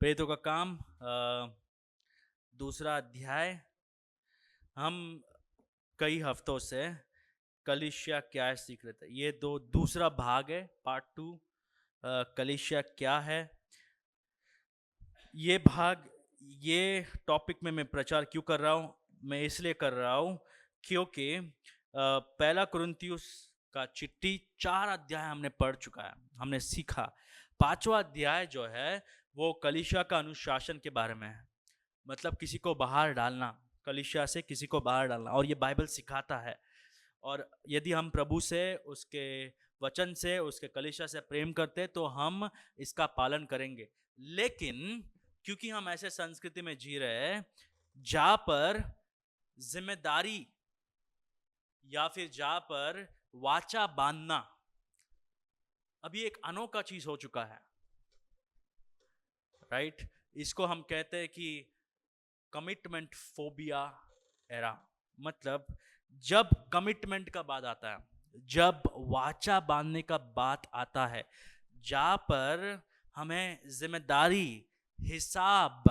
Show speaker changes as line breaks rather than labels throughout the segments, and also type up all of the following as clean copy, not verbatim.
प्रेरितों का काम दूसरा अध्याय। हम कई हफ्तों से कलीसिया क्या है सीख रहे थे। ये दूसरा भाग है, पार्ट 2। कलीसिया क्या है, ये भाग, ये टॉपिक में मैं प्रचार क्यों कर रहा हूँ? मैं इसलिए कर रहा हूँ क्योंकि पहला कुरिन्थियुस का चिट्ठी 4 अध्याय हमने पढ़ चुका है, हमने सीखा। 5वां अध्याय जो है वो कलीसिया का अनुशासन के बारे में है, मतलब किसी को बाहर डालना, कलीसिया से किसी को बाहर डालना, और ये बाइबल सिखाता है। और यदि हम प्रभु से, उसके वचन से, उसके कलीसिया से प्रेम करते तो हम इसका पालन करेंगे। लेकिन क्योंकि हम ऐसे संस्कृति में जी रहे हैं जहाँ पर जिम्मेदारी या फिर जहाँ पर वाचा बांधना अभी एक अनोखा चीज हो चुका है, राइट? इसको हम कहते हैं कि कमिटमेंट फोबिया एरा। मतलब जब कमिटमेंट का बात आता है, जब वाचा बांधने का बात आता है, जहाँ पर हमें जिम्मेदारी, हिसाब,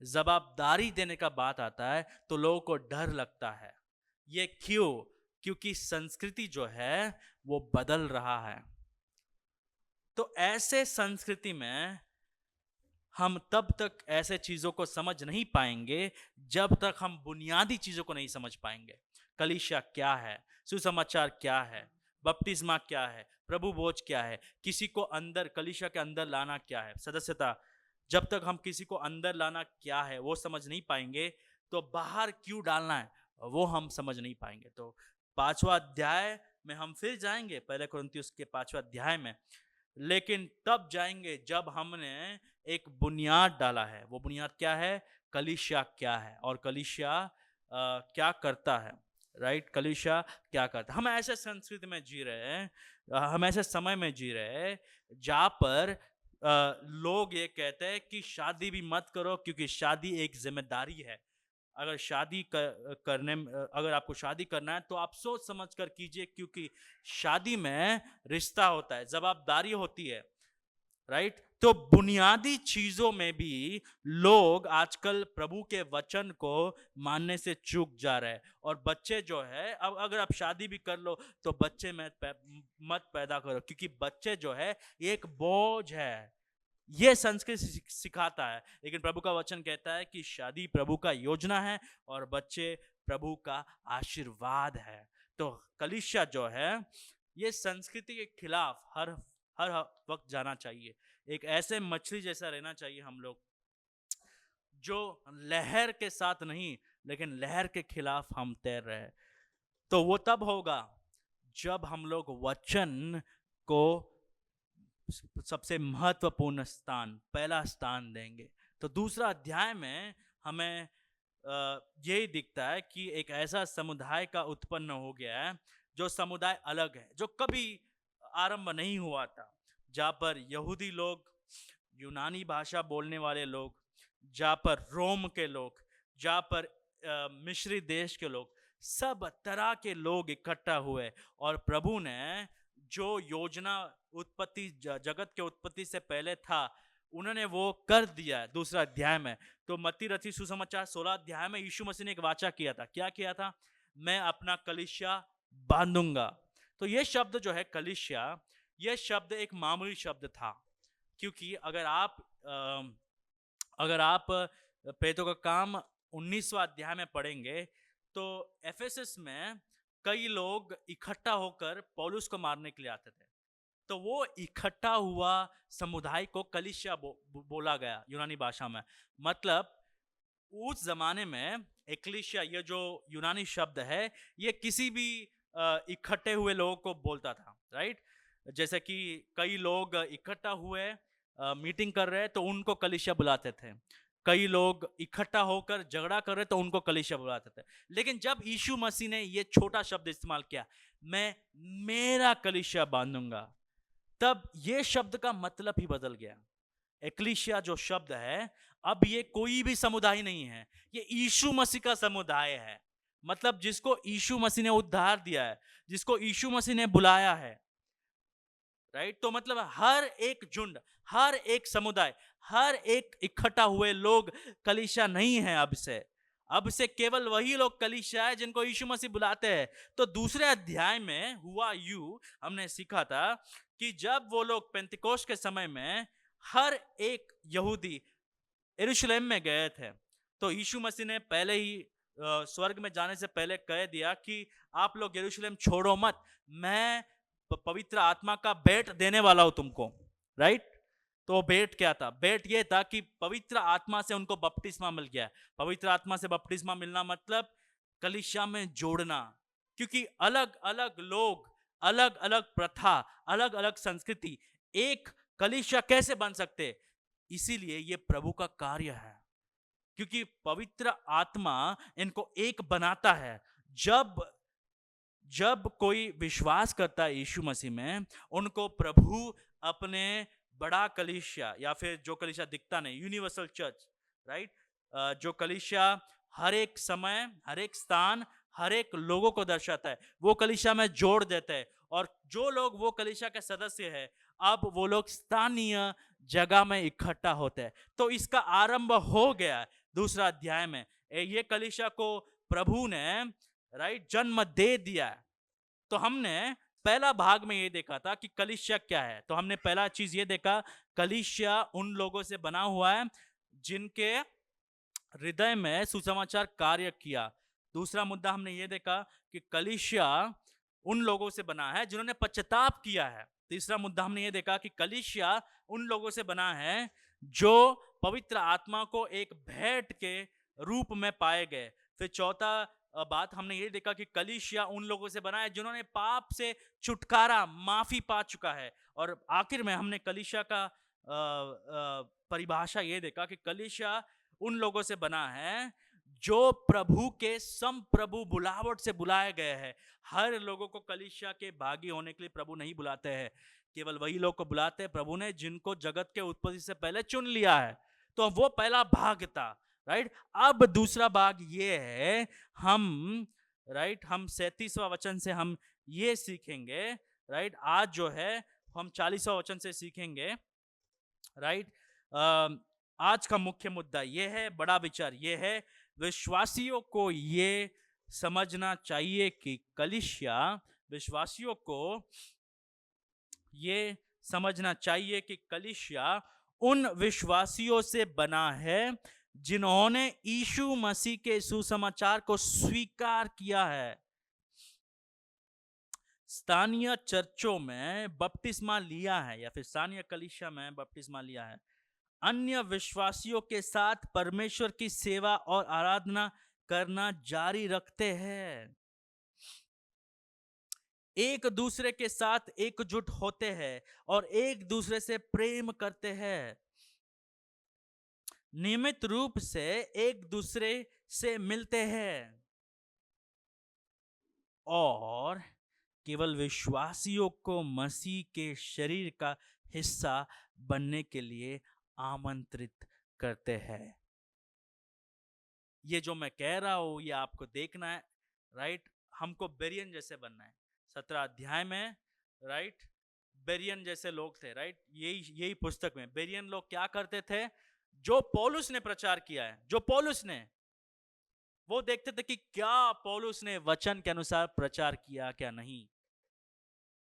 जवाबदारी देने का बात आता है, तो लोगों को डर लगता है। ये क्यों? क्योंकि संस्कृति जो है वो बदल रहा है। तो ऐसे संस्कृति में हम तब तक ऐसे चीजों को समझ नहीं पाएंगे जब तक हम बुनियादी चीजों को नहीं समझ पाएंगे। कलीसिया क्या है, सुसमाचार क्या है, बपतिस्मा क्या है, प्रभु भोज क्या है, किसी को अंदर कलीसिया के अंदर लाना क्या है, सदस्यता। जब तक हम किसी को अंदर लाना क्या है वो समझ नहीं पाएंगे, तो बाहर क्यों डालना है वो हम समझ नहीं पाएंगे। तो 5वां अध्याय में हम फिर जाएंगे, पहले कुरिन्थियुस के 5वां अध्याय में, लेकिन तब जाएंगे जब हमने एक बुनियाद डाला है। वो बुनियाद क्या है? कलीसिया क्या है और कलीसिया क्या करता है, राइट? कलीसिया क्या करता है। हम ऐसे संस्कृति में जी रहे हैं, हम ऐसे समय में जी रहे हैं जहाँ पर लोग ये कहते हैं कि शादी भी मत करो क्योंकि शादी एक जिम्मेदारी है। अगर अगर आपको शादी करना है तो आप सोच समझ कर कीजिए, क्योंकि शादी में रिश्ता होता है, जवाबदारी होती है, राइट? तो बुनियादी चीजों में भी लोग आजकल प्रभु के वचन को मानने से चूक जा रहे हैं। और बच्चे जो है, अब अगर आप शादी भी कर लो तो बच्चे मत पैदा करो, क्योंकि बच्चे जो है एक बोझ है। ये संस्कृत सिखाता है, लेकिन प्रभु का वचन कहता है कि शादी प्रभु का योजना है और बच्चे प्रभु का आशीर्वाद है। तो कलीसिया जो है ये संस्कृति के खिलाफ हर हर वक्त जाना चाहिए। एक ऐसे मछली जैसा रहना चाहिए हम लोग, जो लहर के साथ नहीं लेकिन लहर के खिलाफ हम तैर रहे हैं। तो वो तब होगा जब हम लोग वचन को सबसे महत्वपूर्ण स्थान, पहला स्थान देंगे। तो दूसरा अध्याय में हमें यही दिखता है कि एक ऐसा समुदाय का उत्पन्न हो गया है जो समुदाय अलग है, जो कभी आरंभ नहीं हुआ था, जहाँ पर यहूदी लोग, यूनानी भाषा बोलने वाले लोग, जहाँ पर रोम के लोग, जहाँ पर मिस्री देश के लोग, सब तरह के लोग इकट्ठा हुए। और प्रभु ने जो योजना उत्पत्ति, जगत के उत्पत्ति से पहले था, उन्होंने वो कर दिया है दूसरा अध्याय में। तो मत्ती रची सुसमाचार 16 अध्याय में यीशु मसीह ने एक वाचा किया था। क्या किया था? मैं अपना कलीसिया बांधूंगा। तो ये शब्द जो है कलीसिया, ये शब्द एक मामूली शब्द था, क्योंकि अगर आप प्रेरितों का काम 19वां अध्याय में पढ़ेंगे तो एफेसस में कई लोग इकट्ठा होकर पौलुस को मारने के लिए आते थे। तो वो इकट्ठा हुआ समुदाय को कलीसिया बोला गया यूनानी भाषा में। मतलब उस जमाने में एक्लीसिया, ये जो यूनानी शब्द है, ये किसी भी इकट्ठे हुए लोगों को बोलता था, राइट? जैसे कि कई लोग इकट्ठा हुए, मीटिंग कर रहे हैं, तो उनको कलीसिया बुलाते थे। कई लोग इकट्ठा होकर झगड़ा कर रहे तो उनको कलीसिया बुलाते थे। लेकिन जब यीशु मसीह ने ये छोटा शब्द इस्तेमाल किया, मैं मेरा कलीसिया बांधूंगा, तब ये शब्द का मतलब ही बदल गया। एक्लीसिया जो शब्द है, अब ये कोई भी समुदाय नहीं है, ये यीशु मसीह का समुदाय है। मतलब जिसको यीशु मसीह ने उद्धार दिया है, जिसको यीशु मसीह ने बुलाया है, राइट? तो मतलब हर एक झुंड, हर एक समुदाय, हर एक इकट्ठा हुए लोग कलीसिया नहीं है। अब से केवल वही लोग कलीसिया है जिनको यीशु मसीह बुलाते हैं। तो दूसरे अध्याय में हुआ हमने सीखा था कि जब वो लोग पेंतिकोस्त के समय में हर एक यहूदी यरूशलेम में गए थे, तो यीशु मसीह ने पहले ही स्वर्ग में जाने से पहले कह दिया कि आप लोग यरूशलेम छोड़ो मत, मैं पवित्र आत्मा का भेंट देने वाला हूं तुमको। राइट? तो भेंट क्या था? भेंट ये था कि पवित्र आत्मा से उनको बपतिस्मा मिल गया। पवित्र आत्मा से बपतिस्मा मिलना मतलब कलीसिया में जोड़ना, क्योंकि अलग अलग लोग, अलग अलग प्रथा, अलग अलग संस्कृति एक कलीसिया कैसे बन सकते? इसीलिए ये प्रभु का कार्य है, क्योंकि पवित्र आत्मा इनको एक बनाता है। जब जब कोई विश्वास करता है यीशु मसीह में, उनको प्रभु अपने बड़ा कलीसिया, या फिर जो कलीसिया दिखता नहीं, यूनिवर्सल चर्च, राइट, जो कलीसिया हर एक समय, हर एक स्थान, हर एक लोगों को दर्शाता है, वो कलीसिया में जोड़ देता है। और जो लोग वो कलीसिया के सदस्य है, अब वो लोग स्थानीय जगह में इकट्ठा होते हैं। तो इसका आरंभ हो गया दूसरा अध्याय में। ये कलीसिया को प्रभु ने, राइट, जन्म दे दिया है। तो हमने पहला भाग में ये देखा था कि कलीसिया क्या है। तो हमने पहला चीज ये देखा, कलीसिया उन लोगों से बना हुआ है जिनके हृदय में सुसमाचार कार्य किया। दूसरा मुद्दा हमने ये देखा कि कलीसिया उन लोगों से बना है जिन्होंने पश्चाताप किया है। तीसरा मुद्दा हमने ये देखा कि कलीसिया उन लोगों से बना है जो पवित्र आत्मा को एक भेंट के रूप में पाए गए। फिर चौथा बात हमने ये देखा कि कलीसिया उन लोगों से बना है जिन्होंने पाप से छुटकारा, माफी पा चुका है। और आखिर में हमने कलीसिया का परिभाषा ये देखा कि कलीसिया उन लोगों से बना है जो प्रभु के संप्रभु बुलावट से बुलाए गए हैं। हर लोगों को कलीसिया के भागी होने के लिए प्रभु नहीं बुलाते हैं, केवल वही लोग को बुलाते हैं प्रभु ने जिनको जगत के उत्पत्ति से पहले चुन लिया है। तो वो पहला भाग था। राइट? अब दूसरा भाग ये है, हम, राइट, हम 37वां वचन से हम ये सीखेंगे। राइट? आज जो है हम 40वां वचन से सीखेंगे। राइट? आज का मुख्य मुद्दा ये है, बड़ा विचार ये है, विश्वासियों को ये समझना चाहिए कि कलीसिया, विश्वासियों को ये समझना चाहिए कि कलीसिया उन विश्वासियों से बना है जिन्होंने यीशु मसीह के सुसमाचार को स्वीकार किया है। स्थानीय चर्चों में बपतिस्मा लिया है, या फिर स्थानीय कलीसिया में बपतिस्मा लिया है, अन्य विश्वासियों के साथ परमेश्वर की सेवा और आराधना करना जारी रखते हैं, एक दूसरे के साथ एकजुट होते हैं और एक दूसरे से प्रेम करते हैं, नियमित रूप से एक दूसरे से मिलते हैं और केवल विश्वासियों को मसीह के शरीर का हिस्सा बनने के लिए आमंत्रित करते हैं। ये जो मैं कह रहा हूं ये आपको देखना है। राइट? हमको बेरियन जैसे बनना है। 17 अध्याय में, राइट, बेरियन जैसे लोग थे। राइट? यही पुस्तक में बेरियन लोग क्या करते थे? जो पौलुस ने प्रचार किया है, जो पौलुस ने, वो देखते थे कि क्या पौलुस ने वचन के अनुसार प्रचार किया क्या नहीं।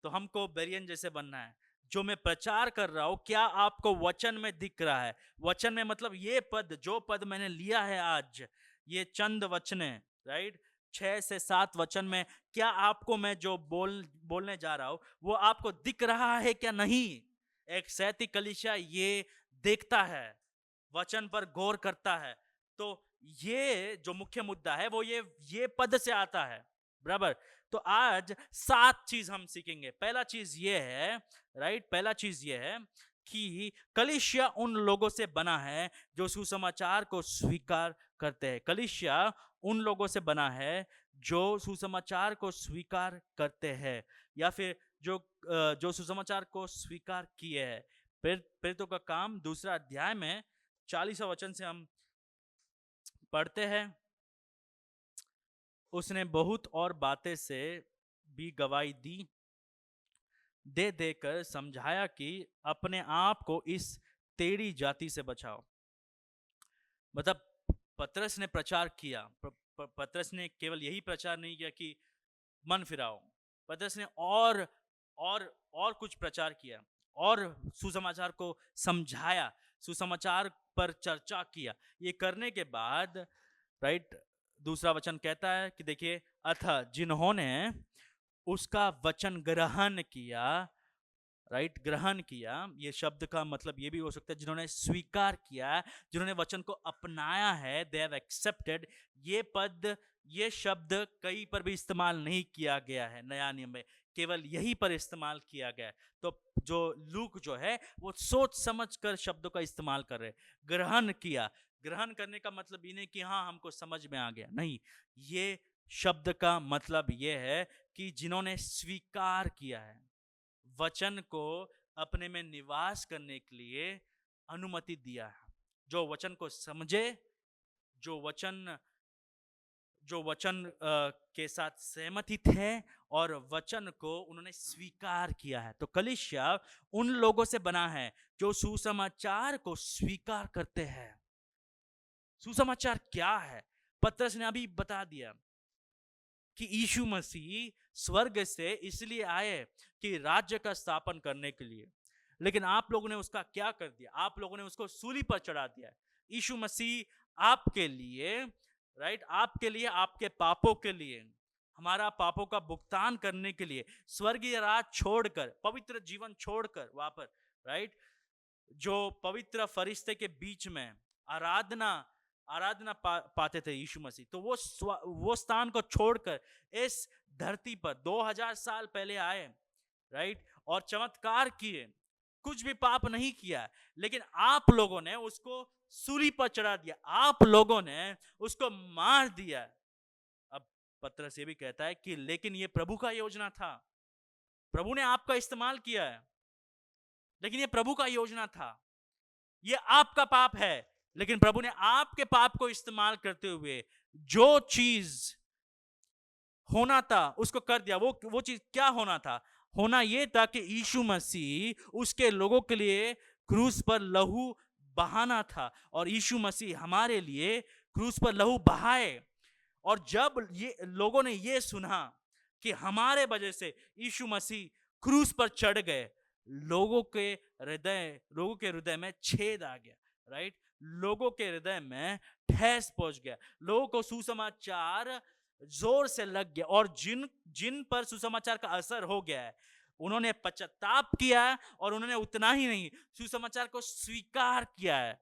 तो हमको बेरियन जैसे बनना है। जो मैं प्रचार कर रहा हूं, क्या आपको वचन में दिख रहा है? वचन में मतलब ये पद, जो पद मैंने लिया है आज, ये चंद वचने, राइट, 6 से 7 वचन में, क्या आपको मैं जो बोलने जा रहा हूं वो आपको दिख रहा है क्या नहीं? एक सैती कलीसिया ये देखता है, वचन पर गौर करता है। तो ये जो मुख्य मुद्दा है वो ये पद से आता है। बराबर? तो आज 7 चीज हम सीखेंगे। पहला चीज ये है, राइट, पहला चीज ये है कि कलीसिया उन लोगों से बना है जो सुसमाचार को स्वीकार करते हैं। कलीसिया उन लोगों से बना है जो सुसमाचार को स्वीकार करते हैं, या फिर जो सुसमाचार को स्वीकार किए हैं। प्रेरितों का काम दूसरा अध्याय में 40वां वचन से हम पढ़ते हैं। उसने बहुत और बातें से भी गवाही दे देकर समझाया कि अपने आप को इस तेरी जाति से बचाओ। मतलब पतरस ने प्रचार किया। पतरस ने केवल यही प्रचार नहीं किया कि मन फिराओ, पतरस ने और कुछ प्रचार किया और सुसमाचार को समझाया, सुसमाचार पर चर्चा किया। ये करने के बाद राइट दूसरा वचन कहता है कि देखिए, अतः जिन्होंने उसका वचन ग्रहण किया, राइट ग्रहण किया, ये शब्द का मतलब ये भी हो सकता है जिन्होंने स्वीकार किया, जिन्होंने वचन को अपनाया है, दे हैव एक्सेप्टेड। ये पद, ये शब्द कहीं पर भी इस्तेमाल नहीं किया गया है नया नियम में, केवल यही पर इस्तेमाल किया गया है। तो जो लूक जो है वो सोच समझ कर शब्दों का इस्तेमाल कर रहे। ग्रहण किया, ग्रहण करने का मतलब ये नहीं कि हाँ हमको समझ में आ गया, नहीं, ये शब्द का मतलब ये है कि जिन्होंने स्वीकार किया है, वचन को अपने में निवास करने के लिए अनुमति दिया है, जो वचन को समझे, जो वचन के साथ सहमति थे और वचन को उन्होंने स्वीकार किया है। तो कलीसिया उन लोगों से बना है जो सुसमाचार को स्वीकार करते हैं। सुसमाचार क्या है? पतरस ने अभी बता दिया कि यीशु मसीह स्वर्ग से इसलिए आए कि राज्य का स्थापन करने के लिए, लेकिन आप लोगों ने उसका क्या कर दिया? आप लोगों ने उसको सूली पर चढ़ा दिया। यीशु मसीह आपके लिए, राइट, आपके लिए, आपके पापों के लिए, हमारा पापों का भुगतान करने के लिए स्वर्गीय राज छोड़कर, पवित्र जीवन छोड़कर, वहां पर राइट जो पवित्र फरिश्ते के बीच में आराधना पाते थे यीशु मसीह, तो वो स्थान को छोड़कर इस धरती पर 2000 साल पहले आए, राइट, और चमत्कार किए। कुछ भी पाप नहीं किया, लेकिन आप लोगों ने उसको सूली पर चढ़ा दिया, आप लोगों ने उसको मार दिया। अब पतरस ये भी कहता है कि लेकिन ये प्रभु का योजना था, प्रभु ने आपका इस्तेमाल किया है, लेकिन ये प्रभु का योजना था। ये आपका पाप है, लेकिन प्रभु ने आपके पाप को इस्तेमाल करते हुए जो चीज होना था उसको कर दिया। वो चीज क्या होना था? होना यह था कि यीशु मसीह उसके लोगों के लिए क्रूस पर लहू बहाना था, और यीशु मसीह हमारे लिए क्रूस पर लहू बहाए। और जब ये लोगों ने ये सुना कि हमारे वजह से यीशु मसीह क्रूस पर चढ़ गए, लोगों के हृदय में छेद आ गया, राइट, लोगों के हृदय में ठेस पहुंच गया, लोगों को सुसमाचार जोर से लग गया, और जिन पर सुसमाचार का असर हो गया है उन्होंने पश्चाताप किया, और उन्होंने उतना ही नहीं, सुसमाचार को स्वीकार किया है।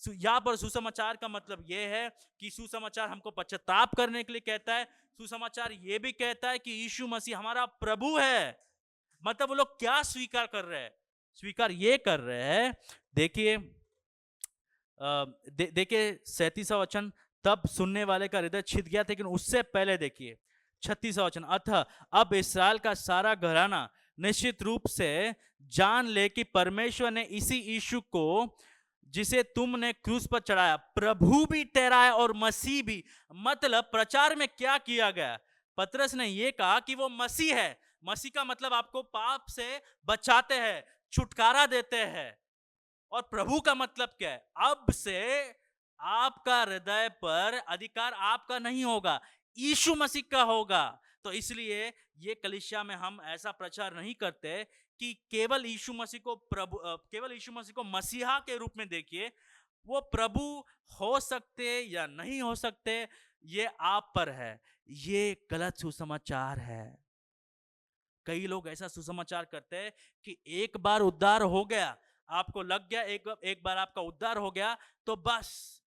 यहाँ पर सुसमाचार का मतलब यह है कि सुसमाचार हमको पश्चाताप करने के लिए कहता है। सुसमाचार यह भी कहता है कि यीशु मसीह हमारा प्रभु है। मतलब वो लोग क्या स्वीकार कर रहे हैं? स्वीकार ये कर रहे हैं, देखिए देखिए 37वां वचन, तब सुनने वाले का हृदय छिद गया था। लेकिन उससे पहले देखिए 36वां वचन, अतः अब इस्राएल का सारा घराना निश्चित रूप से जान ले कि परमेश्वर ने इसी यीशु को जिसे तुमने क्रूस पर चढ़ाया प्रभु भी ठहराया और मसीह भी। मतलब प्रचार में क्या किया गया? पतरस ने यह कहा कि वो मसीह है। मसीह का मतलब आपको पाप से बचाते हैं, छुटकारा देते हैं। और प्रभु का मतलब क्या है? अब से आपका हृदय पर अधिकार आपका नहीं होगा, यीशु मसीह का होगा। तो इसलिए ये कलीसिया में हम ऐसा प्रचार नहीं करते कि केवल यीशु मसीह को मसीहा के रूप में देखिए। वो प्रभु हो सकते या नहीं हो सकते, ये आप पर है। ये गलत सुसमाचार है। कई लोग ऐसा सुसमाचार करते हैं कि एक बार उद्धार हो गया, आपको लग गया, एक बार आपका उद्धार हो गया तो बस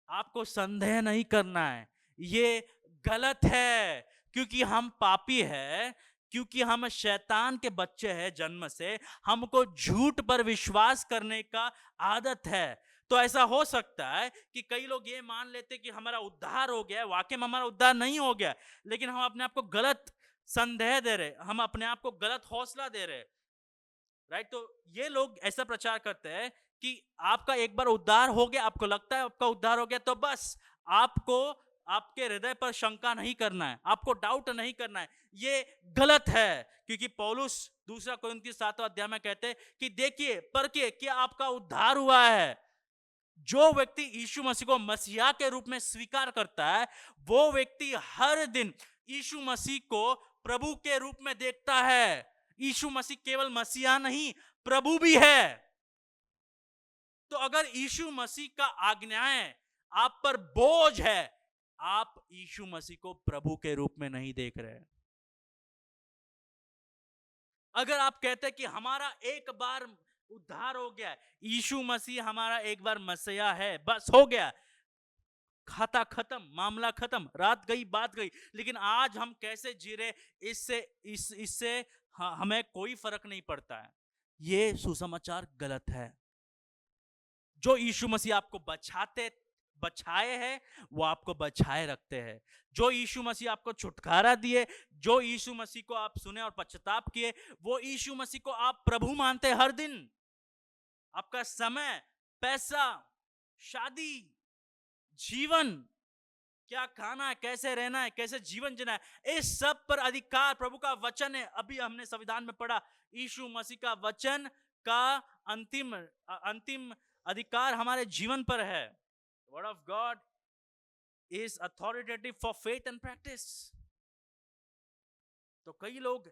आपको संदेह नहीं करना है। ये गलत है, क्योंकि हम पापी हैं, क्योंकि हम शैतान के बच्चे हैं जन्म से, हमको झूठ पर विश्वास करने का आदत है। तो ऐसा हो सकता है कि कई लोग ये मान लेते कि हमारा उद्धार हो गया, वाकई में हमारा उद्धार नहीं हो गया, लेकिन हम अपने आप को गलत संदेह दे रहे, हम अपने आप को गलत हौसला दे रहे, राइट। तो ये लोग ऐसा प्रचार करते हैं कि आपका एक बार उद्धार हो गया, आपको लगता है आपका उद्धार हो गया तो बस आपको आपके हृदय पर शंका नहीं करना है, आपको डाउट नहीं करना है, ये गलत है। क्योंकि पौलुस दूसरा कोरिन्थियों 7वां अध्याय में कहते हैं कि देखिए परखिए क्या आपका उद्धार हुआ है। जो व्यक्ति यीशु मसीह को मसीहा के रूप में स्वीकार करता है, वो व्यक्ति हर दिन यीशु मसीह को प्रभु के रूप में देखता है। यीशु मसीह केवल मसीहा नहीं, प्रभु भी है। तो अगर यीशु मसीह का आज्ञाएं आप पर बोझ है, आप यीशु मसीह को प्रभु के रूप में नहीं देख रहे। अगर आप कहते हैं कि हमारा एक बार उद्धार हो गया, यीशु मसीह हमारा एक बार मसीहा है, बस हो गया, खाता खत्म, मामला खत्म, रात गई बात गई। लेकिन आज हम कैसे जी रहे, इससे हमें कोई फर्क नहीं पड़ता है। ये सुसमाचार गलत है। जो यीशु मसीह आपको बचाए हैं, वो आपको बचाए रखते हैं। जो यीशु मसीह आपको छुटकारा दिए, जो यीशु मसीह को आप सुने और पश्चाताप किए, वो यीशु मसीह को आप प्रभु मानते हर दिन। आपका समय, पैसा, शादी, जीवन, क्या खाना है, कैसे रहना है, कैसे जीवन जीना है, इस सब पर अधिकार प्रभु का वचन है। अभी हमने संविधान में पढ़ा, यीशु मसीह का वचन का अंतिम अधिकार हमारे जीवन पर है। Word of God is authoritative for faith and practice. तो कई लोग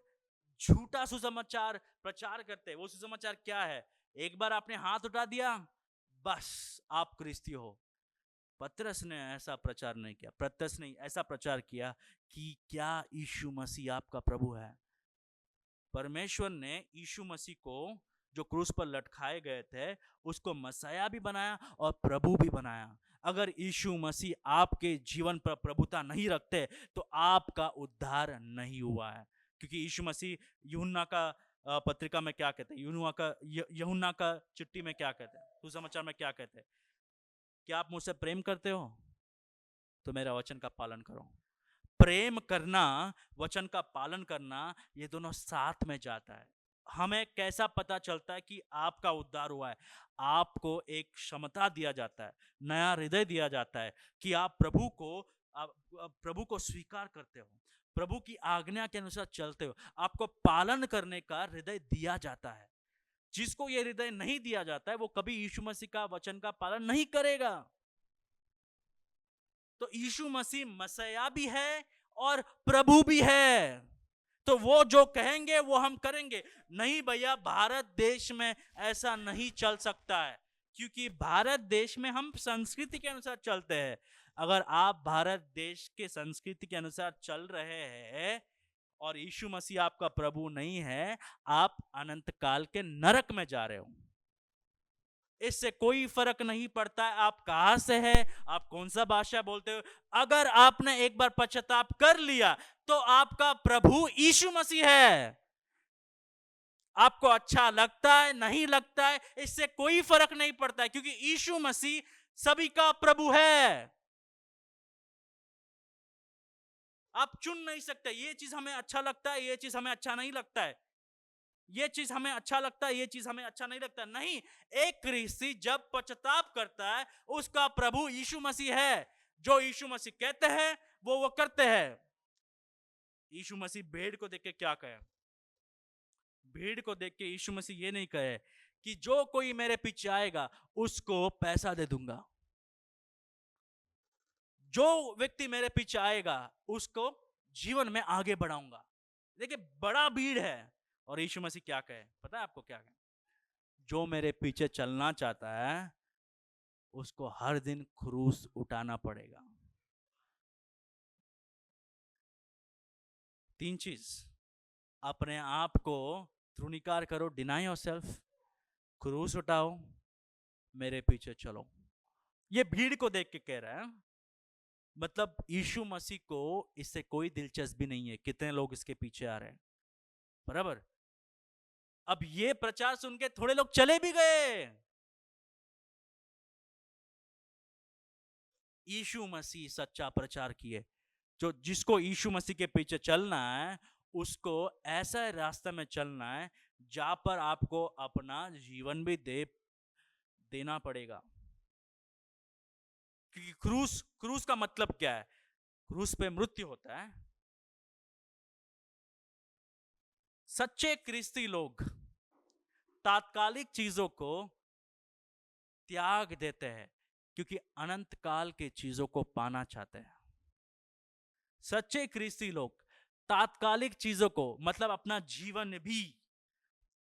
झूठा सुसमाचार प्रचार करते हैं। वो सुसमाचार क्या है? एक बार आपने हाथ उठा दिया, बस आप क्रिस्ती हो। पतरस ने ऐसा प्रचार नहीं किया। पतरस ने ऐसा प्रचार किया कि क्या यीशु मसीह आपका प्रभु है। परमेश्वर ने यीशु मसीह को जो क्रूस पर लटकाए गए थे, उसको मसीहा भी बनाया और प्रभु भी बनाया। अगर यीशु मसीह आपके जीवन पर प्रभुता नहीं रखते तो आपका उद्धार नहीं हुआ है। क्योंकि यीशु मसीह यूहन्ना का पत्रिका में क्या कहते हैं, यूहन्ना का चिट्ठी में क्या कहते हैं, सुसमाचार में क्या कहते हैं, क्या आप मुझसे प्रेम करते हो तो मेरा वचन का पालन करो। प्रेम करना, वचन का पालन करना, ये दोनों साथ में जाता है। हमें कैसा पता चलता है कि आपका उद्धार हुआ है? आपको एक क्षमता दिया जाता है, नया हृदय दिया जाता है कि आप प्रभु को स्वीकार करते हो, प्रभु की आज्ञा के अनुसार चलते हो। आपको पालन करने का हृदय दिया जाता है। जिसको ये हृदय नहीं दिया जाता है, वो कभी यीशु मसीह का वचन का पालन नहीं करेगा। तो यीशु मसीह मसीहा भी है और प्रभु भी है। तो वो जो कहेंगे वो हम करेंगे। नहीं भैया, भारत देश में ऐसा नहीं चल सकता है, क्योंकि भारत देश में हम संस्कृति के अनुसार चलते हैं। अगर आप भारत देश के संस्कृति के अनुसार चल रहे हैं और यीशु मसीह आपका प्रभु नहीं है, आप अनंत काल के नरक में जा रहे हो। इससे कोई फर्क नहीं पड़ता है आप कहां से है, आप कौन सा भाषा बोलते हो। अगर आपने एक बार पश्चाताप कर लिया तो आपका प्रभु यीशु मसीह है। आपको अच्छा लगता है नहीं लगता है, इससे कोई फर्क नहीं पड़ता है, क्योंकि यीशु मसीह सभी का प्रभु है। आप चुन नहीं सकते ये चीज हमें अच्छा लगता है, ये चीज हमें अच्छा नहीं लगता है, ये चीज हमें अच्छा लगता है, ये चीज हमें अच्छा नहीं लगता। नहीं, एक ख्रिस्ती जब पश्चाताप करता है, उसका प्रभु यीशु मसीह है। जो यीशु मसीह कहते हैं वो करते हैं। यीशु मसीह भेड़ को देख के क्या कहे? भीड़ को देख के यीशु मसीह ये नहीं कहे कि जो कोई मेरे पीछे आएगा उसको पैसा दे दूंगा, जो व्यक्ति मेरे पीछे आएगा उसको जीवन में आगे बढ़ाऊंगा। देखिए, बड़ा भीड़ है। और यीशु मसीह क्या कहे, पता है आपको क्या कहे? जो मेरे पीछे चलना चाहता है उसको हर दिन क्रूस उठाना पड़ेगा। 3 चीज, अपने आप को तृणीकार करो, डिनाई योरसेल्फ, क्रूस उठाओ, मेरे पीछे चलो। ये भीड़ को देख के कह रहा है। मतलब यीशु मसीह को इससे कोई दिलचस्पी नहीं है कितने लोग इसके पीछे आ रहे हैं, बराबर। अब ये प्रचार सुन के थोड़े लोग चले भी गए। यीशु मसीह सच्चा प्रचार किए। जिसको यीशु मसीह के पीछे चलना है उसको ऐसा रास्ते में चलना है जहां पर आपको अपना जीवन भी देना पड़ेगा। क्योंकि क्रूस का मतलब क्या है? क्रूस पे मृत्यु होता है, सच्चे ख्रिस्ती लोग तात्कालिक चीजों को त्याग देते हैं क्योंकि अनंत काल की चीजों को पाना चाहते हैं। सच्चे ख्रिस्ती लोग तात्कालिक चीजों को मतलब अपना जीवन भी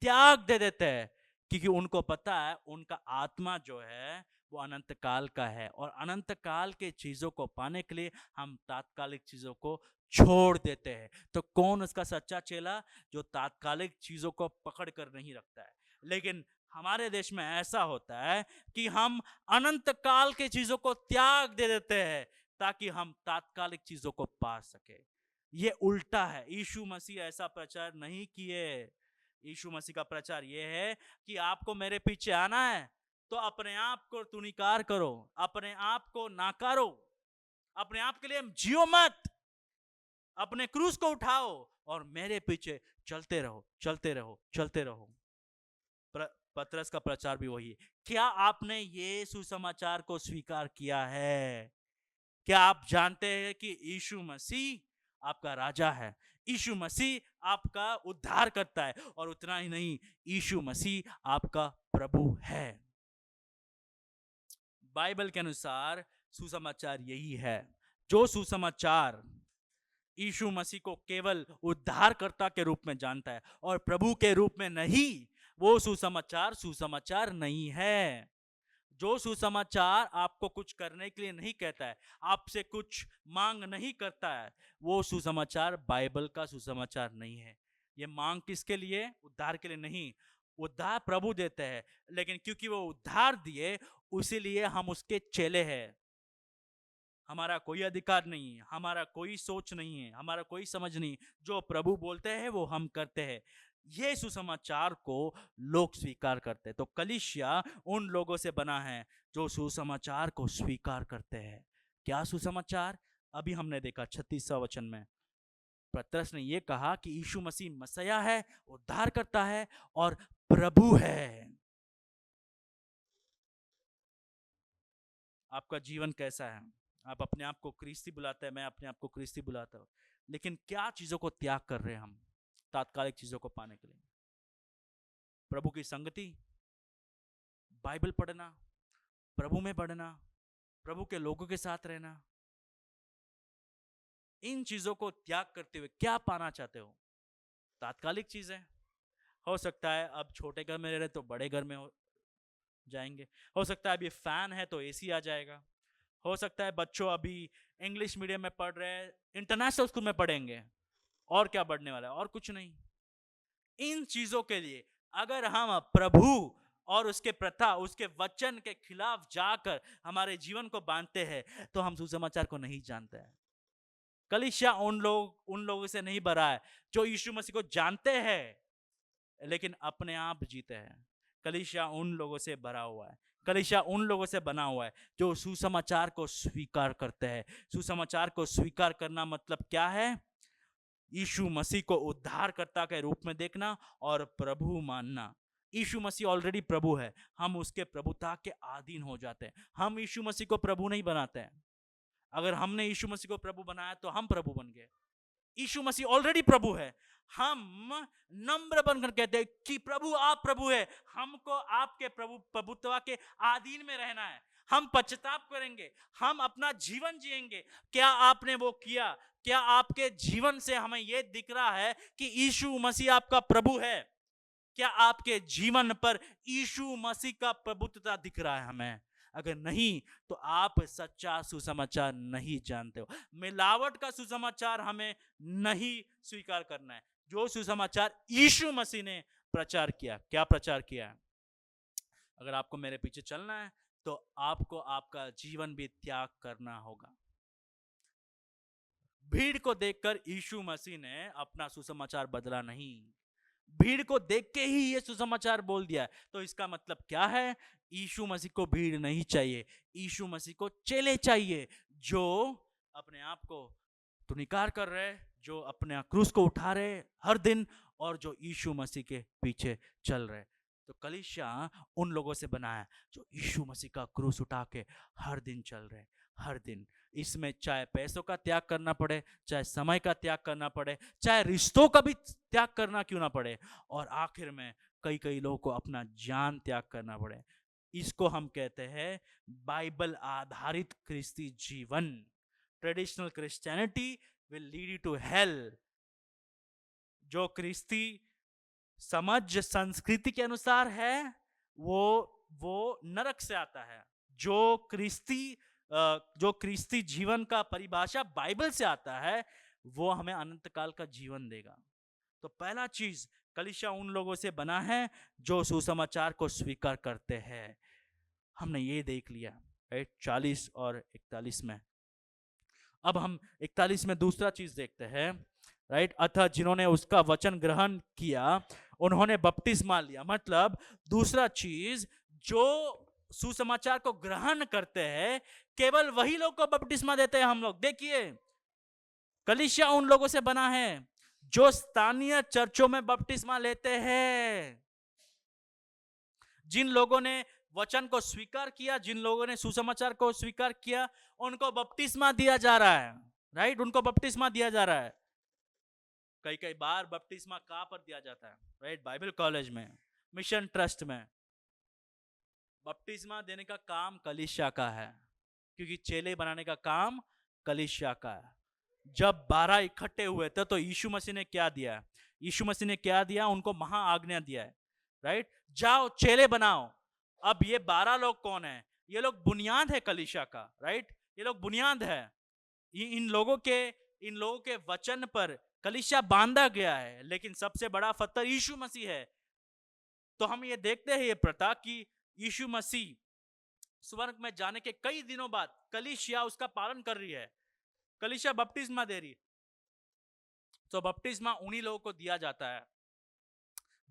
त्याग दे देते हैं क्योंकि उनको पता है उनका आत्मा जो है वो अनंत काल का है, और अनंत काल के चीजों को पाने के लिए हम तात्कालिक चीजों को छोड़ देते हैं। तो कौन उसका सच्चा चेला? जो तात्कालिक चीजों को पकड़ कर नहीं रखता है। लेकिन हमारे देश में ऐसा होता है कि हम अनंत काल के चीजों को त्याग दे देते हैं ताकि हम तात्कालिक चीजों को पा सके। ये उल्टा है। यीशु मसीह ऐसा प्रचार नहीं किए। यीशु मसीह का प्रचार यह है कि आपको मेरे पीछे आना है तो अपने आप को तुनिकार करो, अपने आप को नाकारो, अपने आप के लिए जियो मत, अपने क्रूस को उठाओ और मेरे पीछे चलते रहो, चलते रहो, चलते रहो। पतरस का प्रचार भी वही है। क्या आपने ये सुसमाचार को स्वीकार किया है? क्या आप जानते हैं कि यीशु मसीह आपका राजा है, यीशु मसीह आपका उद्धार करता है, और उतना ही नहीं, यीशु मसीह आपका प्रभु है। बाइबल के अनुसार सुसमाचार यही है। जो सुसमाचार यीशु मसीह को केवल उद्धारकर्ता के रूप में जानता है और प्रभु के रूप में नहीं, वो सुसमाचार नहीं है। जो सुसमाचार आपको कुछ करने के लिए नहीं कहता है, आपसे कुछ मांग नहीं करता है, वो सुसमाचार बाइबल का सुसमाचार नहीं है। ये मांग किसके लिए? उद्धार के लिए नहीं। उद्धार प्रभु देते हैं, लेकिन क्योंकि वो उद्धार दिए उसीलिए हम उसके चेले हैं। हमारा कोई अधिकार नहीं है, हमारा कोई सोच नहीं है, हमारा कोई समझ नहीं। जो प्रभु बोलते हैं वो हम करते हैं। ये सुसमाचार को लोग स्वीकार करते हैं। तो कलीसिया उन लोगों से बना है जो सुसमाचार को स्वीकार करते हैं। क्या सुसमाचार? अभी हमने देखा 36वां वचन में पतरस ने यह कहा कि यीशु मसीह मसीहा है, उद्धार करता है और प्रभु है। आपका जीवन कैसा है? आप अपने आप को क्रिस्ती बुलाते हैं, मैं अपने आप को क्रिस्ती बुलाता हूँ, लेकिन क्या चीजों को त्याग कर रहे हैं हम तात्कालिक चीजों को पाने के लिए? प्रभु की संगति, बाइबल पढ़ना, प्रभु में बढ़ना, प्रभु के लोगों के साथ रहना, इन चीजों को त्याग करते हुए क्या पाना चाहते हो? तात्कालिक चीजें। हो सकता है अब छोटे घर में रह रहे तो बड़े घर में हो जाएंगे, हो सकता है अभी फैन है तो एसी आ जाएगा, हो सकता है बच्चों अभी इंग्लिश मीडियम में पढ़ रहे हैं इंटरनेशनल स्कूल में पढ़ेंगे, और क्या बढ़ने वाला है? और कुछ नहीं। इन चीजों के लिए अगर हम प्रभु और उसके प्रथा, उसके वचन के खिलाफ जाकर हमारे जीवन को बांधते हैं तो हम सुसमाचार को नहीं जानते हैं। कलीसिया उन लोगों से नहीं भरा है जो यीशु मसीह को जानते हैं लेकिन अपने आप जीते हैं। कलीसिया उन लोगों से भरा हुआ है, कलीसिया उन लोगों से बना हुआ है जो सुसमाचार को स्वीकार करते हैं। सुसमाचार को स्वीकार करना मतलब क्या है? यीशु मसीह को उद्धारकर्ता के रूप में देखना और प्रभु मानना। यीशु मसीह ऑलरेडी प्रभु है, हम उसके प्रभुता के अधीन हो जाते हैं। हम यीशु मसीह को प्रभु नहीं बनाते हैं। अगर हमने यीशु मसीह को प्रभु बनाया तो हम प्रभु बन गए। यीशु मसीह ऑलरेडी प्रभु है। हम नम्र बनकर कहते हैं कि प्रभु आप प्रभु है, हमको आपके प्रभुत्व के अधीन में रहना है। हम पश्चाताप करेंगे, हम अपना जीवन जिएंगे। क्या आपने वो किया? क्या आपके जीवन से हमें यह दिख रहा है कि यीशु मसीह आपका प्रभु है? क्या आपके जीवन पर यीशु मसीह का प्रभुत्व दिख रहा है हमें? अगर नहीं तो आप सच्चा सुसमाचार नहीं जानते हो। मिलावट का सुसमाचार हमें नहीं स्वीकार करना है। जो सुसमाचार यीशु मसीह ने प्रचार किया, क्या प्रचार किया है? अगर आपको मेरे पीछे चलना है तो आपको आपका जीवन भी त्याग करना होगा। भीड़ को देखकर यीशु मसीह ने अपना सुसमाचार बदला नहीं, भीड़ को देख के ही ये सुसमाचार बोल दिया। तो इसका मतलब क्या है? यीशु मसीह को भीड़ नहीं चाहिए, यीशु मसीह को चेले चाहिए जो अपने आप को तुनिकार कर रहे, जो अपने क्रूस को उठा रहे हर दिन और जो यीशु मसीह के पीछे चल रहे। तो कलीसिया उन लोगों से बना है जो यीशु मसीह का क्रूस उठा के हर दिन चल रहे, हर दिन। इसमें चाहे पैसों का त्याग करना पड़े, चाहे समय का त्याग करना पड़े, चाहे रिश्तों का भी त्याग करना क्यों ना पड़े, और आखिर में कई कई लोगों को अपना जान त्याग करना पड़े। इसको हम कहते हैं बाइबल आधारित ख्रिस्ती जीवन। Traditional Christianity will lead you to hell. जो ख्रिस्ती समझ संस्कृति के अनुसार है वो नरक से आता है। जो ख्रिस्ती जीवन का परिभाषा बाइबल से आता है वो हमें अनंत काल का जीवन देगा। तो पहला चीज, कलीसिया उन लोगों से बना है जो सुसमाचार को स्वीकार करते हैं। हमने ये देख लिया 40 और 41 में। अब हम 41 में दूसरा चीज देखते हैं, राइट। अतः जिन्होंने उसका वचन ग्रहण किया उन्होंने बपतिस्मा लिया। मतलब दूसरा चीज, जो सुसमाचार को ग्रहण करते हैं केवल वही लोग को बपतिस्मा देते हैं हम लोग। देखिए, कलीसिया उन लोगों से बना है जो स्थानीय चर्चों में बपतिस्मा लेते हैं। जिन लोगों ने वचन को स्वीकार किया, जिन लोगों ने सुसमाचार को स्वीकार किया, उनको बपतिस्मा दिया जा रहा है, राइट। उनको बपतिस्मा दिया जा रहा है। कई कई बार बपतिस्मा कहां पर दिया जाता है, राइट? बाइबल कॉलेज में, मिशन ट्रस्ट में। बपतिस्मा देने का काम कलीसिया का है, क्योंकि चेले बनाने का काम कलीसिया का है। जब 12 इकट्ठे हुए थे तो यीशु मसीह ने क्या दिया? यीशु मसीह ने क्या दिया? उनको महाआज्ञा दिया है, राइट। जाओ चेले बनाओ। अब ये 12 लोग कौन है? ये लोग बुनियाद है कलीसिया का, राइट। ये लोग बुनियाद है। इन लोगों के वचन पर कलीसिया बांधा गया है, लेकिन सबसे बड़ा पत्थर यीशु मसीह है। तो हम ये देखते हैं ये प्रथा कि यीशु मसीह स्वर्ग में जाने के कई दिनों बाद कलीसिया उसका पालन कर रही है। कलीसिया बपतिस्मा दे रही। तो बपतिस्मा उन्हीं लोगों को दिया जाता है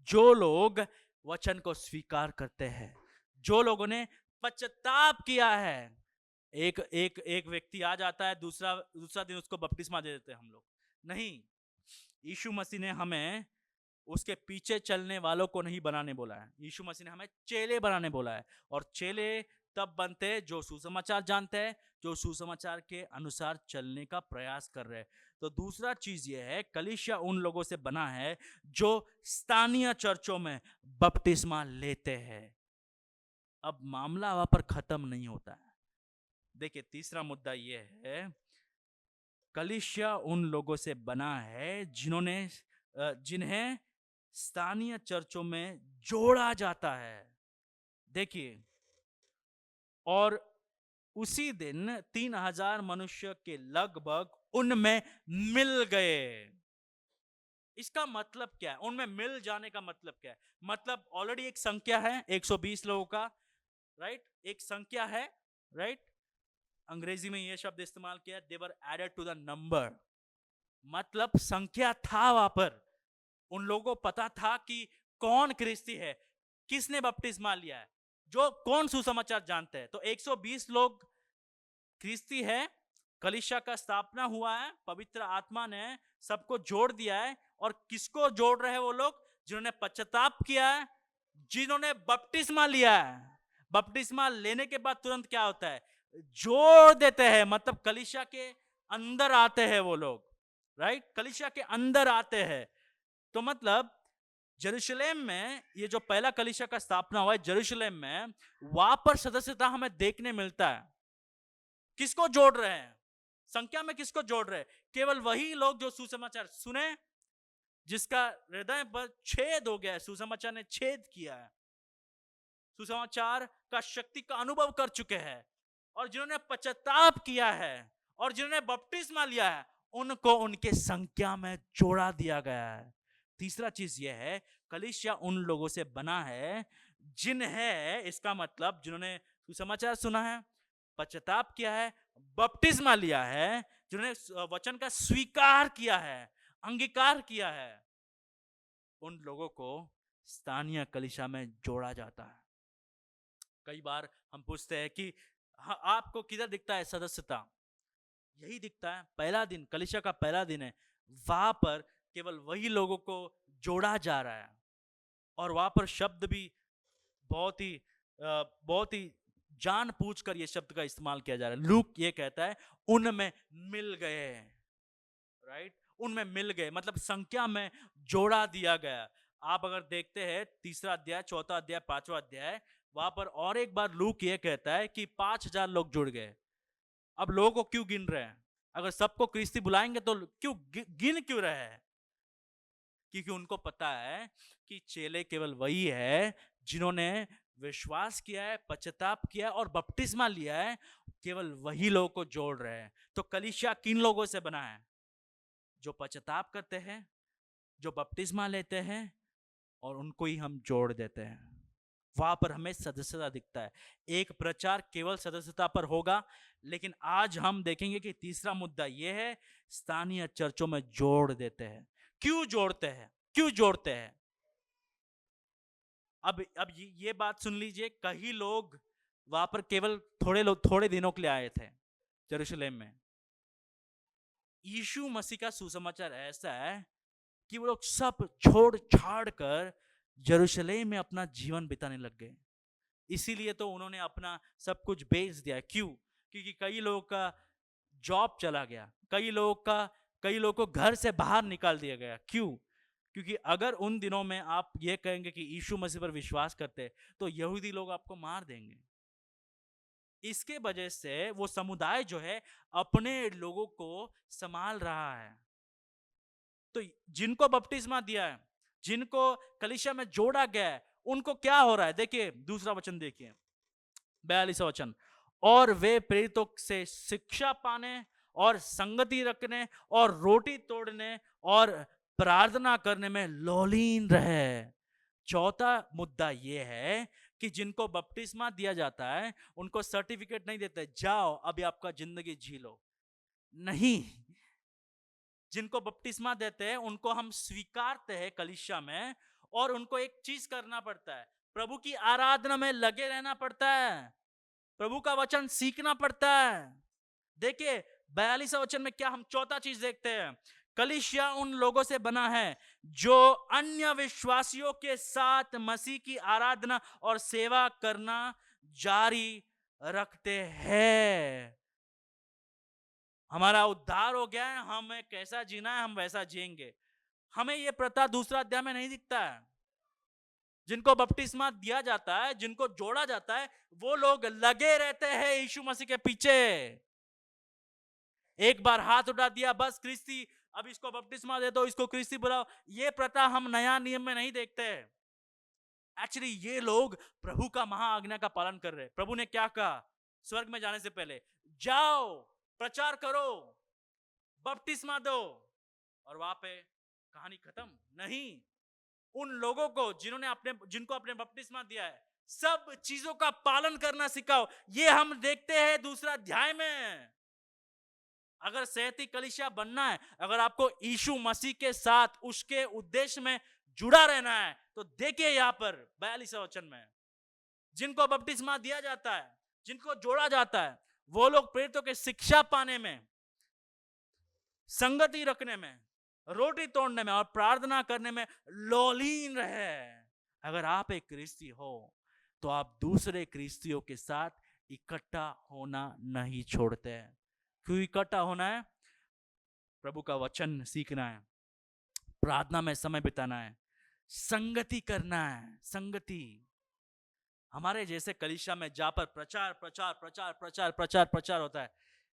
जो लोग वचन को स्वीकार करते हैं, जो लोगों ने पश्चाताप किया है। एक व्यक्ति आ जाता है, दूसरा दिन उसको बपतिस्मा दे देते हैं हम लोग। नहीं, यीशु मसीह ने हमें उसके पीछे चलने वालों को नहीं बनाने बोला है। यीशु मसीह ने हमें चेले बनाने बोला है। और चेले तब बनते हैं जो सुसमाचार जानते हैं, जो सुसमाचार के अनुसार चलने का प्रयास कर रहे हैं। तो दूसरा चीज यह है, कलीसिया उन लोगों से बना है जो स्थानीय चर्चों में बपतिस्मा लेते हैं। अब मामला वहां पर खत्म नहीं होता है। देखिए, तीसरा मुद्दा यह है, कलीसिया उन लोगों से बना है जिन्हें स्थानीय चर्चों में जोड़ा जाता है। देखिए, और उसी दिन 3000 मनुष्य के लगभग उनमें मिल गए। इसका मतलब क्या है? उनमें मिल जाने का मतलब क्या है? मतलब ऑलरेडी एक संख्या है 120 लोगों का, राइट। एक संख्या है, राइट। अंग्रेजी में यह शब्द इस्तेमाल किया, दे वर एडेड टू द नंबर। मतलब संख्या था वहां पर। उन लोगों को पता था कि कौन ख्रिस्ती है, किसने बपतिस्मा लिया है, जो कौन सुसमाचार जानते हैं। तो 120 लोग ख्रिस्ती है। कलीसिया का स्थापना हुआ है, पवित्र आत्मा ने सबको जोड़ दिया है। और किसको जोड़ रहे हैं वो लोग? जिन्होंने पश्चाताप किया है, जिन्होंने बपतिस्मा लिया है। बपतिस्मा लेने के बाद तुरंत क्या होता है? जोड़ देते हैं। मतलब कलीसिया के अंदर आते हैं वो लोग, राइट। कलीसिया के अंदर आते हैं। तो मतलब जेरूशलेम में ये जो पहला कलीसिया का स्थापना हुआ है जेरूशलेम में, वहां पर सदस्यता हमें देखने मिलता है। किसको जोड़ रहे हैं? संख्या में किसको जोड़ रहे हैं? केवल वही लोग जो सुसमाचार सुने, जिसका हृदय पर छेद हो गया है। सुसमाचार ने छेद किया है, सुसमाचार का शक्ति का अनुभव कर चुके हैं, और जिन्होंने पश्चाताप किया है और जिन्होंने बपतिस्मा लिया है, उनको उनके संख्या में जोड़ा दिया गया है। तीसरा चीज यह है, कलीसिया उन लोगों से बना है जिन्हें, इसका मतलब जिन्होंने सुसमाचार सुना है, पश्चाताप किया है, बपतिस्मा लिया है, जिन्होंने वचन का स्वीकार किया है, अंगीकार किया है, उन लोगों को स्थानीय कलीसिया में जोड़ा जाता है। कई बार हम पूछते हैं कि आपको किधर दिखता है सदस्यता? यही दिखता है, पहला दिन, कलीसिया का पहला दिन है, वहां पर केवल वही लोगों को जोड़ा जा रहा है। और वहां पर शब्द भी बहुत ही जानबूझकर ये शब्द का इस्तेमाल किया जा रहा है। लूक ये कहता है उनमें मिल गए, राइट, उनमें मिल गए मतलब संख्या में जोड़ा दिया गया। आप अगर देखते हैं तीसरा अध्याय, चौथा अध्याय, पांचवा अध्याय, वहां पर और एक बार लूक ये कहता है कि 5,000 लोग जुड़ गए। अब लोगों को क्यों गिन रहे हैं? अगर सबको क्रिस्ती बुलाएंगे तो क्यों गिन क्यों रहे हैं? क्योंकि उनको पता है कि चेले केवल वही है जिन्होंने विश्वास किया है, पश्चाताप किया है और बपतिस्मा लिया है। केवल वही लोगों को जोड़ रहे हैं। तो कलीसिया किन लोगों से बना है? जो पश्चाताप करते हैं, जो बपतिस्मा लेते हैं, और उनको ही हम जोड़ देते हैं। वहां पर हमें सदस्यता दिखता है। एक प्रचार केवल सदस्यता पर होगा, लेकिन आज हम देखेंगे कि तीसरा मुद्दा यह है, स्थानीय चर्चों में जोड़ देते हैं। क्यों जोड़ते हैं? क्यों जोड़ते हैं? अब ये बात सुन लीजिए, कई लोग वहां पर केवल थोड़े दिनों के लिए आए थे यरूशलेम में। यीशु मसीह का सुसमाचार ऐसा है कि वो लोग सब छोड़ छाड़ कर यरूशलेम में अपना जीवन बिताने लग गए। इसीलिए तो उन्होंने अपना सब कुछ बेच दिया। क्यों? क्योंकि कई लोगों का जॉब चला गया, कई लोगों को घर से बाहर निकाल दिया गया। क्यों? क्योंकि अगर उन दिनों में आप ये कहेंगे कि यीशु मसीह पर विश्वास करते, तो यहूदी लोग आपको मार देंगे। इसके वजह से वो समुदाय जो है अपने लोगों को संभाल रहा है। तो जिनको बपतिस्मा दिया है, जिनको कलीसिया में जोड़ा गया है, उनको क्या हो रहा है? देखिए दूसरा वचन देखिए, 42वां वचन। और वे प्रेरितों से शिक्षा पाने और संगति रखने और रोटी तोड़ने और प्रार्थना करने में लौलीन रहे। चौथा मुद्दा यह है कि जिनको बपतिस्मा दिया जाता है उनको सर्टिफिकेट नहीं देते, जाओ अभी आपका जिंदगी जी लो। नहीं, जिनको बपतिस्मा देते हैं उनको हम स्वीकारते हैं कलीसिया में, और उनको एक चीज करना पड़ता है, प्रभु की आराधना में लगे रहना पड़ता है, प्रभु का वचन सीखना पड़ता है। देखिए 42वां वचन में क्या हम चौथा चीज देखते हैं, कलीसिया उन लोगों से बना है जो अन्य विश्वासियों के साथ मसीह की आराधना और सेवा करना जारी रखते हैं। हमारा उद्धार हो गया है, हमें कैसा जीना है हम वैसा जिएंगे। हमें यह प्रथा दूसरा अध्याय में नहीं दिखता है। जिनको बपतिस्मा दिया जाता है, जिनको जोड़ा जाता है, वो लोग लगे रहते हैं यीशु मसीह के पीछे। एक बार हाथ उठा दिया, बस क्रिस्ती, अब इसको बपतिस्मा दे दो, इसको क्रिस्ती बुलाओ, ये प्रथा हम नया नियम में नहीं देखते। एक्चुअली ये लोग प्रभु का महाआज्ञा का पालन कर रहे हैं। प्रभु ने क्या कहा स्वर्ग में जाने से पहले? जाओ, प्रचार करो, बपतिस्मा दो, और वहां पे कहानी खत्म नहीं। उन लोगों को जिनको अपने बपतिस्मा दिया है, सब चीजों का पालन करना सिखाओ। ये हम देखते हैं दूसरा अध्याय में। अगर सेहती कलीसिया बनना है, अगर आपको यीशु मसीह के साथ उसके उद्देश्य में जुड़ा रहना है, तो देखिए यहां पर 42वां वचन में जिनको बपतिस्मा दिया जाता है, जिनको जोड़ा जाता है, वो लोग प्रेरितों के शिक्षा पाने में, संगति रखने में, रोटी तोड़ने में और प्रार्थना करने में लौलीन रहे। अगर आप एक क्रिस्ती हो तो आप दूसरे क्रिस्तियों के साथ इकट्ठा होना नहीं छोड़ते हैं। क्यों इकट्ठा होना है? प्रभु का वचन सीखना है, प्रार्थना में समय बिताना है, संगति करना है। संगति हमारे जैसे कलीसिया में जहां पर प्रचार प्रचार प्रचार प्रचार प्रचार प्रचार होता है,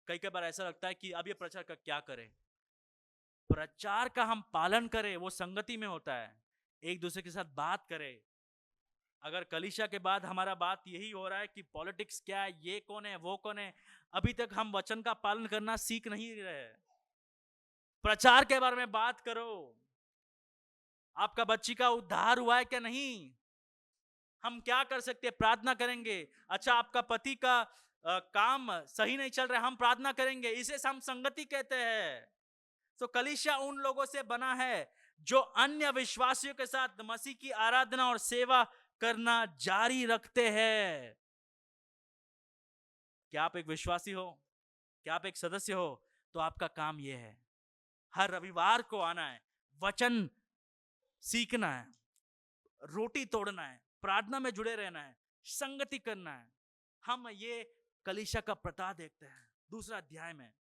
कई बार ऐसा लगता है कि अब ये प्रचार का क्या करें। प्रचार का हम पालन करें, वो संगति में होता है, एक दूसरे के साथ बात करें। अगर कलीसिया के बाद हमारा बात यही हो रहा है कि पॉलिटिक्स क्या है, ये कौन है, वो कौन है, अभी तक हम वचन का पालन करना सीख नहीं रहे। प्रचार के बारे में बात करो, आपका बच्ची का उद्धार हुआ है क्या नहीं, हम क्या कर सकते हैं, प्रार्थना करेंगे। अच्छा आपका पति का काम सही नहीं चल रहा है, हम प्रार्थना करेंगे। इसे हम संगति कहते हैं। तो कलीसिया उन लोगों से बना है जो अन्य विश्वासियों के साथ मसीह की आराधना और सेवा करना जारी रखते हैं। क्या आप एक विश्वासी हो, क्या आप एक सदस्य हो, तो आपका काम यह है हर रविवार को आना है, वचन सीखना है, रोटी तोड़ना है, प्रार्थना में जुड़े रहना है, संगति करना है। हम ये कलीसिया का प्रथा देखते हैं दूसरा अध्याय में।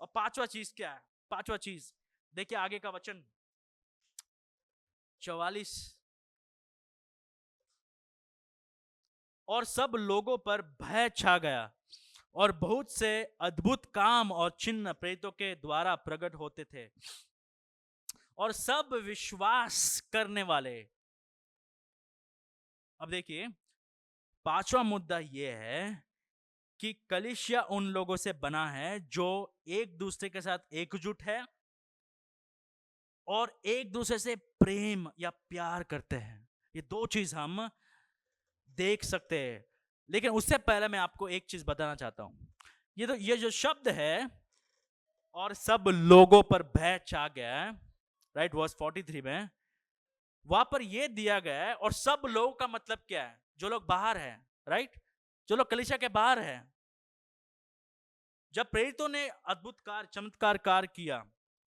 और पांचवा चीज क्या है? पांचवा चीज देखिए आगे का वचन 44, और सब लोगों पर भय छा गया और बहुत से अद्भुत काम और चिन्ह प्रेरितों के द्वारा प्रकट होते थे, और सब विश्वास करने वाले। अब देखिए पांचवा मुद्दा यह है कि कलीसिया उन लोगों से बना है जो एक दूसरे के साथ एकजुट है और एक दूसरे से प्रेम या प्यार करते हैं। ये दो चीज हम देख सकते हैं। लेकिन उससे पहले मैं आपको एक चीज बताना चाहता हूं। ये जो शब्द है और सब लोगों पर भय छा गया है, राइट, वर्स 43 में वहां पर यह दिया गया है। और सब लोगों का मतलब क्या है? जो लोग बाहर हैं, राइट, जो लोग कलीसिया के बाहर हैं। जब प्रेरितों ने अद्भुत कार्य चमत्कार कार्य किया,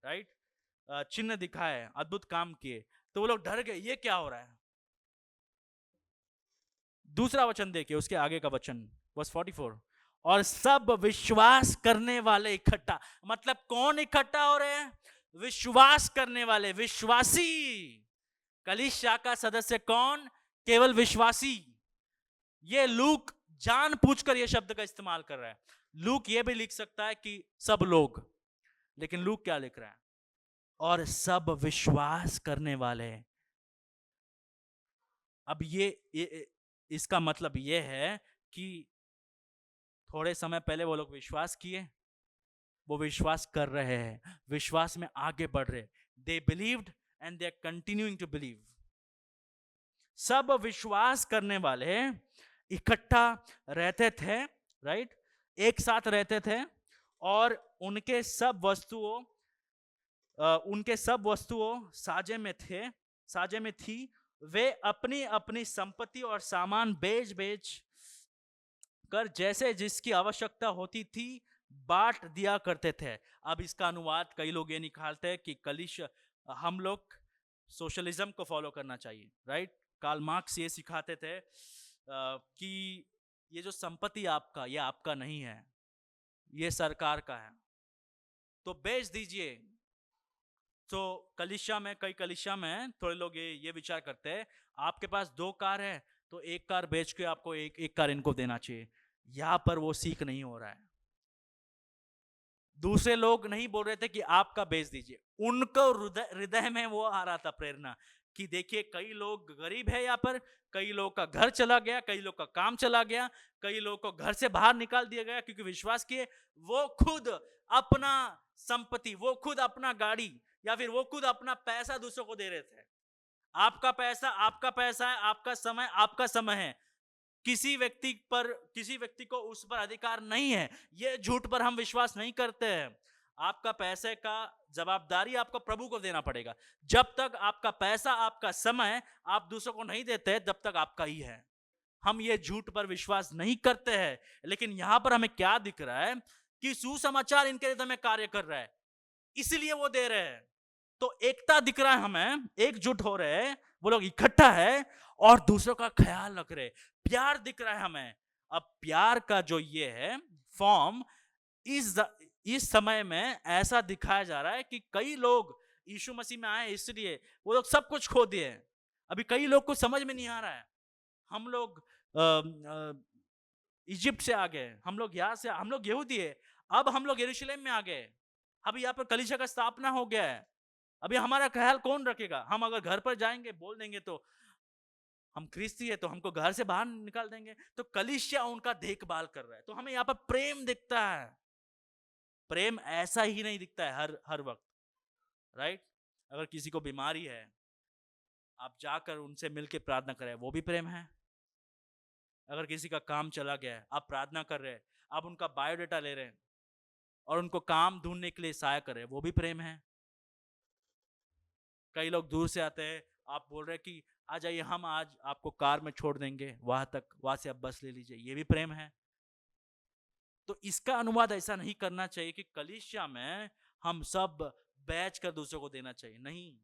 राइट, चिन्ह दिखाए, अद्भुत काम किए, तो वो लोग डर गए, ये क्या हो रहा है। दूसरा वचन देखिए, उसके आगे का वचन वर्स 44, और सब विश्वास करने वाले इकट्ठा। मतलब कौन इकट्ठा हो रहे हैं? विश्वास करने वाले, विश्वासी। कलीसिया का सदस्य कौन? केवल विश्वासी। ये लूक जानबूझकर ये शब्द का इस्तेमाल कर रहा है। लूक ये भी लिख सकता है कि सब लोग, लेकिन लूक क्या लिख रहा है? और सब विश्वास करने वाले। अब ये इसका मतलब ये है कि थोड़े समय पहले वो लोग विश्वास किए, वो विश्वास कर रहे हैं, विश्वास में आगे बढ़ रहे। They believed and they are continuing to believe. सब विश्वास करने वाले इकट्ठा रहते थे, राइट, एक साथ रहते थे, और उनके सब वस्तुओं साझे में थी। वे अपनी अपनी संपत्ति और सामान बेच कर जैसे जिसकी आवश्यकता होती थी बांट दिया करते थे। अब इसका अनुवाद कई लोग ये निकालते हैं कि हम लोग सोशलिज्म को फॉलो करना चाहिए, राइट। कार्ल मार्क्स ये सिखाते थे कि ये जो संपत्ति आपका, ये आपका नहीं है, ये सरकार का है, तो बेच दीजिए। तो कई कलीसिया में थोड़े लोग ये विचार करते हैं, आपके पास 2 कार है तो एक कार बेच के आपको एक कार इनको देना चाहिए। यहां पर वो सीख नहीं हो रहा है। दूसरे लोग नहीं बोल रहे थे कि आपका बेच दीजिए, उनको हृदय में वो आ रहा था प्रेरणा कि देखिए कई लोग गरीब है यहाँ पर, कई लोग का घर चला गया, कई लोग का काम चला गया, कई लोग को घर से बाहर निकाल दिया गया क्योंकि विश्वास किए। वो खुद अपना संपत्ति, वो खुद अपना गाड़ी, या फिर वो खुद अपना पैसा दूसरों को दे रहे थे। आपका पैसा है, आपका समय है। किसी व्यक्ति को उस पर अधिकार नहीं है। ये झूठ पर हम विश्वास नहीं करते हैं। आपका पैसे का जवाबदारी आपको प्रभु को देना पड़ेगा। जब तक आपका पैसा, आपका समय आप दूसरों को नहीं देते, तब तक आपका ही है। हम ये झूठ पर विश्वास नहीं करते हैं। लेकिन यहां पर हमें क्या दिख रहा है कि सुसमाचार इनके हृदय में कार्य कर रहा है, इसलिए वो दे रहे हैं। तो एकता दिख रहा है हमें, एकजुट हो रहे हैं, वो लोग इकट्ठा है और दूसरों का ख्याल रख रहे। प्यार दिख रहा है हमें। अब प्यार का जो ये है फॉर्म, इस समय में ऐसा दिखाया जा रहा है कि कई लोग यीशु मसीह में आए, इसलिए वो लोग सब कुछ खो दिए। अभी कई लोग को समझ में नहीं आ रहा है। हम लोग इजिप्ट से आ गए, हम लोग यहूदी है, अब हम लोग यरूशलेम में आ गए, अभी यहाँ पर कलीसिया का स्थापना हो गया है, अभी हमारा ख्याल कौन रखेगा? हम अगर घर पर जाएंगे बोल देंगे तो हम ख्रिस्ती है, तो हमको घर से बाहर निकाल देंगे। तो कलीसिया उनका देखभाल कर रहा है। तो हमें यहाँ पर प्रेम दिखता है। प्रेम ऐसा ही नहीं दिखता है हर वक्त, राइट। अगर किसी को बीमारी है, आप जाकर उनसे मिलकर प्रार्थना करें, वो भी प्रेम है। अगर किसी का काम चला गया है, आप प्रार्थना कर रहे हैं, आप उनका बायोडाटा ले रहे हैं और उनको काम ढूंढने के लिए सहायता कर रहे हैं, वो भी प्रेम है। कई लोग दूर से आते हैं, आप बोल रहे हैं कि आ जाइए, हम आज आपको कार में छोड़ देंगे वहां तक, वहां से आप बस ले लीजिए, ये भी प्रेम है। तो इसका अनुवाद ऐसा नहीं करना चाहिए कि कलीसिया में हम सब बैच कर दूसरों को देना चाहिए, नहीं।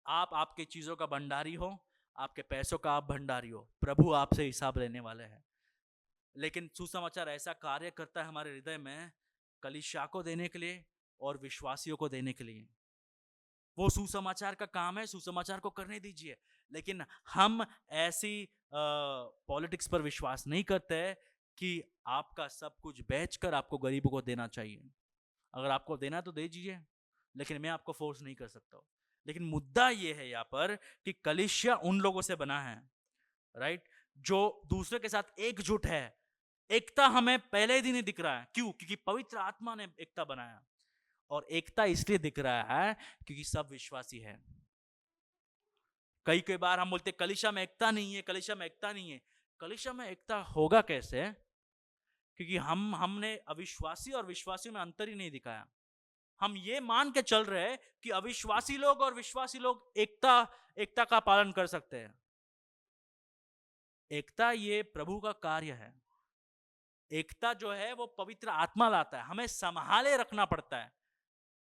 आप आपके चीजों का भंडारी हो, आपके पैसों का आप भंडारी हो, प्रभु आपसे हिसाब लेने वाले हैं। लेकिन सुसमाचार ऐसा कार्य करता है हमारे हृदय में, कलीसिया को देने के लिए और विश्वासियों को देने के लिए। वो सुसमाचार का काम है, सुसमाचार को करने दीजिए। लेकिन हम ऐसी पॉलिटिक्स पर विश्वास नहीं करते कि आपका सब कुछ बेचकर आपको गरीबों को देना चाहिए। अगर आपको देना तो दे दीजिए, लेकिन मैं आपको फोर्स नहीं कर सकता हूँ। लेकिन मुद्दा ये है यहाँ पर कि कलीसिया उन लोगों से बना है, राइट, जो दूसरे के साथ एकजुट है। एकता हमें पहले दिन ही दिख रहा है, क्यों? क्योंकि पवित्र आत्मा ने एकता बनाया। और एकता इसलिए दिख रहा है क्योंकि सब विश्वासी है। कई कई बार हम बोलते कलीसिया में एकता नहीं है, कलीसिया में एकता नहीं है। कलीसिया में एकता होगा कैसे? क्योंकि हमने अविश्वासी और विश्वासी में अंतर ही नहीं दिखाया। हम ये मान के चल रहे हैं कि अविश्वासी लोग और विश्वासी लोग एकता एकता का पालन कर सकते हैं। एकता ये प्रभु का कार्य है। एकता जो है वो पवित्र आत्मा लाता है, हमें संभाले रखना पड़ता है।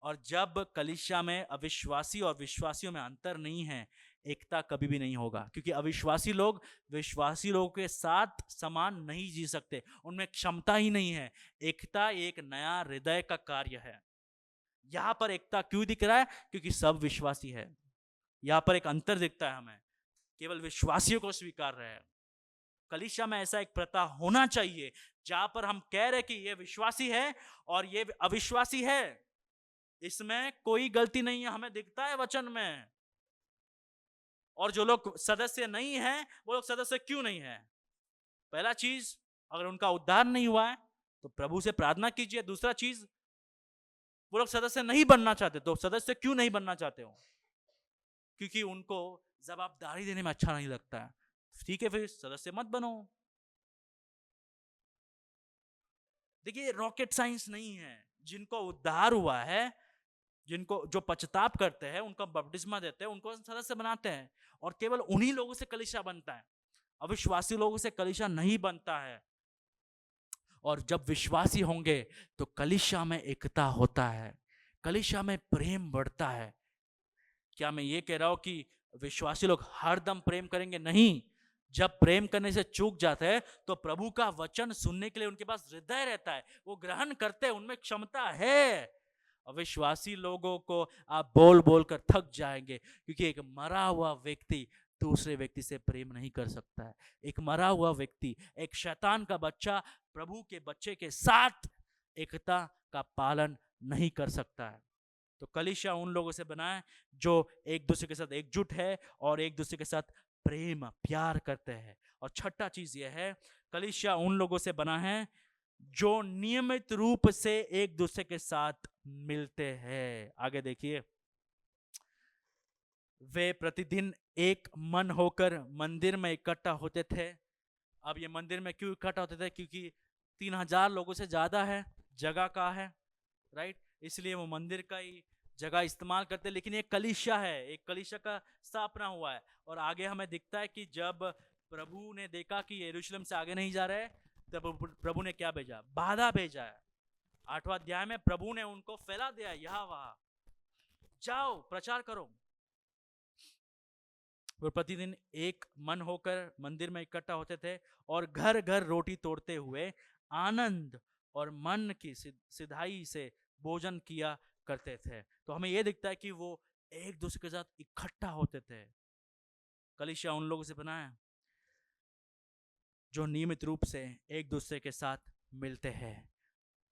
और जब कलीसिया में अविश्वासी और विश्वासियों में अंतर नहीं है, एकता कभी भी नहीं होगा। क्योंकि अविश्वासी लोग विश्वासी लोगों के साथ समान नहीं जी सकते, उनमें क्षमता ही नहीं है। एकता एक नया हृदय का कार्य है। यहां पर एकता क्यों दिख रहा है? क्योंकि सब विश्वासी है। यहां पर एक अंतर दिखता है हमें, केवल विश्वासियों को स्वीकार रहे हैं। कलीसिया में ऐसा एक प्रथा होना चाहिए जहां पर हम कह रहे कि ये विश्वासी है और ये अविश्वासी है, इसमें कोई गलती नहीं है, हमें दिखता है वचन में। और जो लोग सदस्य नहीं है, वो लोग सदस्य क्यों नहीं है? पहला चीज, अगर उनका उद्धार नहीं हुआ है तो प्रभु से प्रार्थना कीजिए। दूसरा चीज, वो लोग सदस्य नहीं बनना चाहते, तो सदस्य क्यों नहीं बनना चाहते हो? क्योंकि उनको जवाबदारी देने में अच्छा नहीं लगता है। ठीक है, फिर सदस्य मत बनो। देखिए, रॉकेट साइंस नहीं है। जिनको उद्धार हुआ है, जिनको जो पश्चाताप करते हैं, उनको बपतिस्मा देते हैं, उनको सदस्य बनाते हैं। और केवल उन्हीं लोगों से कलीसिया बनता है, अविश्वासी लोगों से कलीसिया नहीं बनता है। और जब विश्वासी होंगे तो कलीसिया में एकता होता है, कलीसिया में प्रेम बढ़ता है। क्या मैं ये कह रहा हूं कि विश्वासी लोग हर दम प्रेम करेंगे? नहीं। जब प्रेम करने से चूक जाते हैं तो प्रभु का वचन सुनने के लिए उनके पास हृदय रहता है, वो ग्रहण करते हैं, उनमें क्षमता है। अविश्वासी लोगों को आप बोल बोल कर थक जाएंगे, क्योंकि एक मरा हुआ व्यक्ति दूसरे व्यक्ति से प्रेम नहीं कर सकता है। एक मरा हुआ व्यक्ति, एक शैतान का बच्चा प्रभु के बच्चे के साथ एकता का पालन नहीं कर सकता है। तो कलीसिया उन लोगों से बना है जो एक दूसरे के साथ एकजुट है और एक दूसरे के साथ प्रेम प्यार करते हैं। और छठा चीज यह है, कलीसिया उन लोगों से बना है जो नियमित रूप से एक दूसरे के साथ मिलते हैं। आगे देखिए, वे प्रतिदिन एक मन होकर मंदिर में इकट्ठा होते थे। अब ये मंदिर में क्यों इकट्ठा होते थे? क्योंकि 3000 लोगों से ज्यादा है, जगह का है, राइट, इसलिए वो मंदिर का ही जगह इस्तेमाल करते। लेकिन एक कलीसिया है, एक कलीसिया का स्थापना हुआ है। और आगे हमें दिखता है कि जब प्रभु ने देखा कि यरूशलेम से आगे नहीं जा रहे, तब प्रभु ने क्या भेजा? बाधा भेजा है। 8वां अध्याय में प्रभु ने उनको फैला दिया, यहाँ वहां जाओ प्रचार करो। वो प्रतिदिन एक मन होकर मंदिर में इकट्ठा होते थे और घर घर रोटी तोड़ते हुए आनंद और मन की सिधाई से भोजन किया करते थे। तो हमें यह दिखता है कि वो एक दूसरे के साथ इकट्ठा होते थे। कलीसिया उन लोगों से बना है जो नियमित रूप से एक दूसरे के साथ मिलते हैं।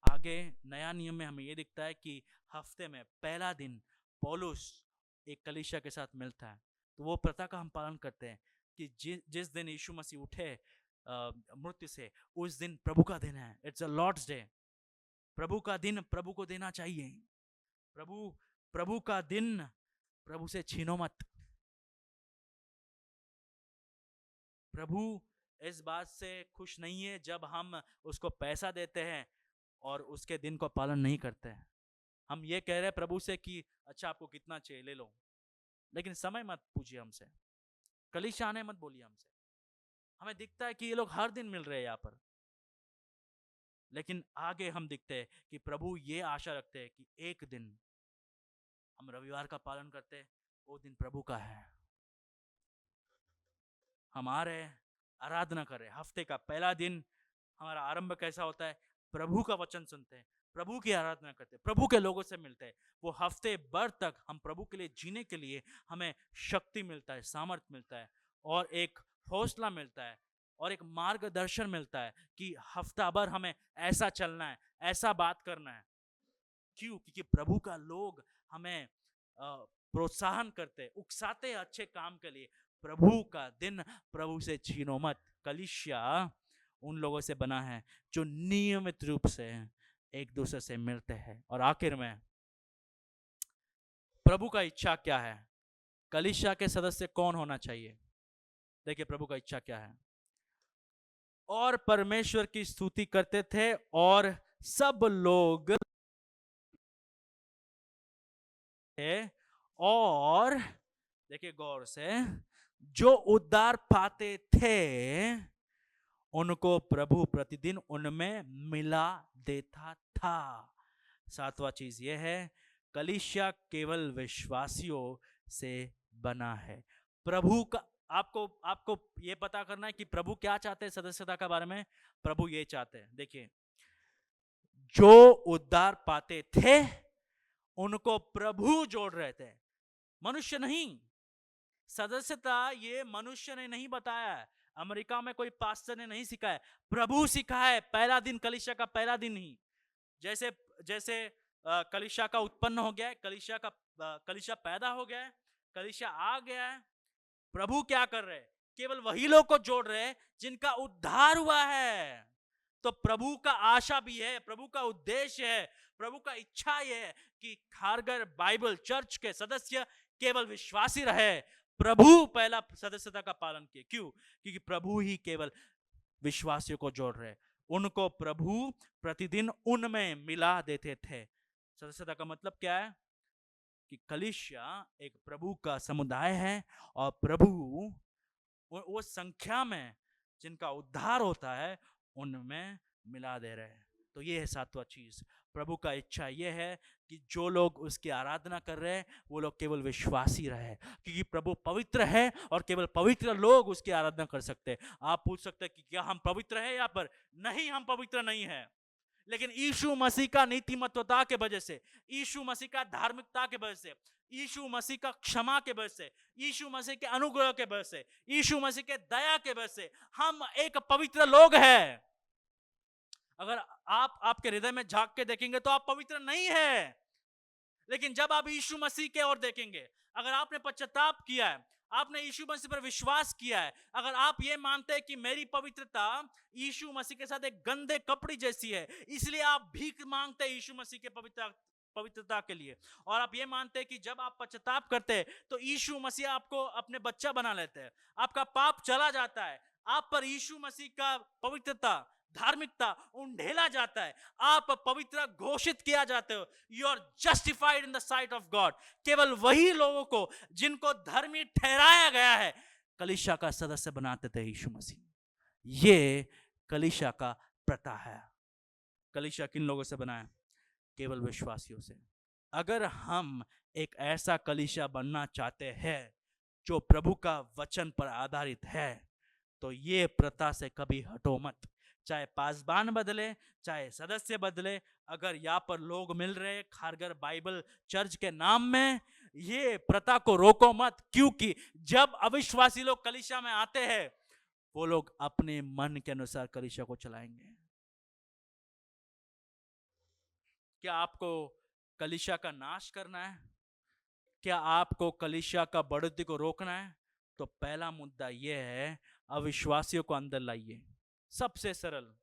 आगे नया नियम में हमें यह दिखता है कि हफ्ते में पहला दिन पौलुस एक कलीसिया के साथ मिलता है। तो वो प्रथा का हम पालन करते हैं कि जिस दिन यीशु मसीह उठे मृत्यु से, उस दिन प्रभु का दिन है। It's a lord's day. प्रभु का दिन प्रभु को देना चाहिए। प्रभु प्रभु का दिन प्रभु से छीनो मत। प्रभु इस बात से खुश नहीं है जब हम उसको पैसा देते हैं और उसके दिन को पालन नहीं करते हैं। हम ये कह रहे हैं प्रभु से कि अच्छा आपको कितना चाहिए ले लो, लेकिन समय मत पूछिए हमसे, कलीसिया आने मत बोलिए हमसे। हमें दिखता है कि ये लोग हर दिन मिल रहे हैं यहाँ पर, लेकिन आगे हम दिखते हैं कि प्रभु ये आशा रखते हैं कि एक दिन हम रविवार का पालन करते हैं, वो दिन प्रभु का है। हमारे आराधना करें, हफ्ते का पहला दिन हमारा आरंभ कैसा होता है? प्रभु का वचन सुनते हैं, प्रभु की आराधना करते हैं, प्रभु के लोगों से मिलते हैं। वो हफ्ते भर तक हम प्रभु के लिए जीने के लिए हमें शक्ति मिलता है, सामर्थ्य मिलता है, और एक हौसला मिलता है, और एक मार्गदर्शन मिलता है कि हफ्ता भर हमें ऐसा चलना है, ऐसा बात करना है। क्यों? क्योंकि प्रभु का लोग हमें प्रोत्साहन करते, उकसाते हैं अच्छे काम के लिए। प्रभु का दिन प्रभु से छीनो मत। कलीसिया उन लोगों से बना है जो नियमित रूप से एक दूसरे से मिलते हैं। और आखिर में प्रभु का इच्छा क्या है? कलीसिया के सदस्य कौन होना चाहिए? देखिए प्रभु का इच्छा क्या है। और परमेश्वर की स्तुति करते थे और सब लोग थे, और देखिए गौर से, जो उद्धार पाते थे उनको प्रभु प्रतिदिन उनमें मिला देता था। सातवां चीज यह है, कलीसिया केवल विश्वासियों से बना है। प्रभु का आपको आपको यह पता करना है कि प्रभु क्या चाहते हैं सदस्यता के बारे में। प्रभु ये चाहते हैं, देखिए, जो उद्धार पाते थे उनको प्रभु जोड़ रहे थे, मनुष्य नहीं। सदस्यता ये मनुष्य ने नहीं बताया है, अमेरिका में कोई पास्टर ने नहीं सिखाया, प्रभु सिखाया है। पहला दिन कलीसिया का पहला दिन ही, जैसे जैसे कलीसिया का उत्पन्न हो गया है, कलीसिया पैदा हो गया है, कलीसिया आ गया है। प्रभु क्या कर रहे हैं? केवल वही लोग को जोड़ रहे हैं जिनका उद्धार हुआ है। तो प्रभु का आशा भी है, प्रभु का उद्देश्य है, प्रभु का इच्छा यह है कि खारगर बाइबल चर्च के सदस्य केवल विश्वासी रहे। प्रभु पहला सदस्यता का पालन किए। क्यों? क्योंकि प्रभु ही केवल विश्वासियों को जोड़ रहे, उनको प्रभु प्रतिदिन उनमें मिला देते थे। सदस्यता का मतलब क्या है? कि कलीसिया एक प्रभु का समुदाय है, और प्रभु वो संख्या में जिनका उद्धार होता है उनमें मिला दे रहे हैं। तो ये है सातवां चीज। प्रभु का इच्छा ये है कि जो लोग उसकी आराधना कर रहे हैं वो लोग केवल विश्वासी रहे, क्योंकि प्रभु पवित्र है और केवल पवित्र लोग उसकी आराधना कर सकते हैं। आप पूछ सकते हैं कि क्या हम पवित्र हैं? यहाँ पर नहीं, हम पवित्र नहीं है, लेकिन यीशु मसीह का नीतिमत्वता के वजह से, यीशु मसीह का धार्मिकता के वजह से, यीशु मसीह का क्षमा के वजह से, यीशु मसीह के अनुग्रह के वजह से, यीशु मसीह के दया के वजह से हम एक पवित्र लोग हैं। अगर आप आपके हृदय में झांक के देखेंगे तो आप पवित्र नहीं है, लेकिन जब आप यीशु मसीह के ओर देखेंगे, अगर आपने पश्चाताप किया है, आपने यीशु मसीह पर विश्वास किया है, अगर आप ये मानते हैं कि मेरी पवित्रता यीशु मसीह के साथ एक गंदे कपड़े जैसी है, इसलिए आप भीख मांगते हैं यीशु मसीह के पवित्रता के लिए, और आप ये मानते हैं कि जब आप पश्चाताप करते हैं तो यीशु मसीह आपको अपने बच्चा बना लेते हैं, आपका पाप चला जाता है, आप पर यीशु मसीह का पवित्रता, धार्मिकता उंडेला जाता है, आप पवित्र घोषित किया जाते हो, you are justified in the sight of God. केवल वही लोगों को जिनको धर्मी ठहराया गया है कलीसिया का सदस्य बनाते थे यीशु मसीह। ये कलीसिया का प्रथा है। कलीसिया किन लोगों से बना है? केवल विश्वासियों से। अगर हम एक ऐसा कलीसिया बनना चाहते हैं जो प्रभु का वचन पर आधारित है, तो ये प्रथा से कभी हटो मत। चाहे पासबान बदले, चाहे सदस्य बदले, अगर यहाँ पर लोग मिल रहे खारगर बाइबल चर्च के नाम में, ये प्रथा को रोको मत। क्योंकि जब अविश्वासी लोग कलीसिया में आते हैं वो लोग अपने मन के अनुसार कलीसिया को चलाएंगे। क्या आपको कलीसिया का नाश करना है? क्या आपको कलीसिया का बढ़ोतरी को रोकना है? तो पहला मुद्दा यह है, अविश्वासियों को अंदर लाइए। सबसे सरल।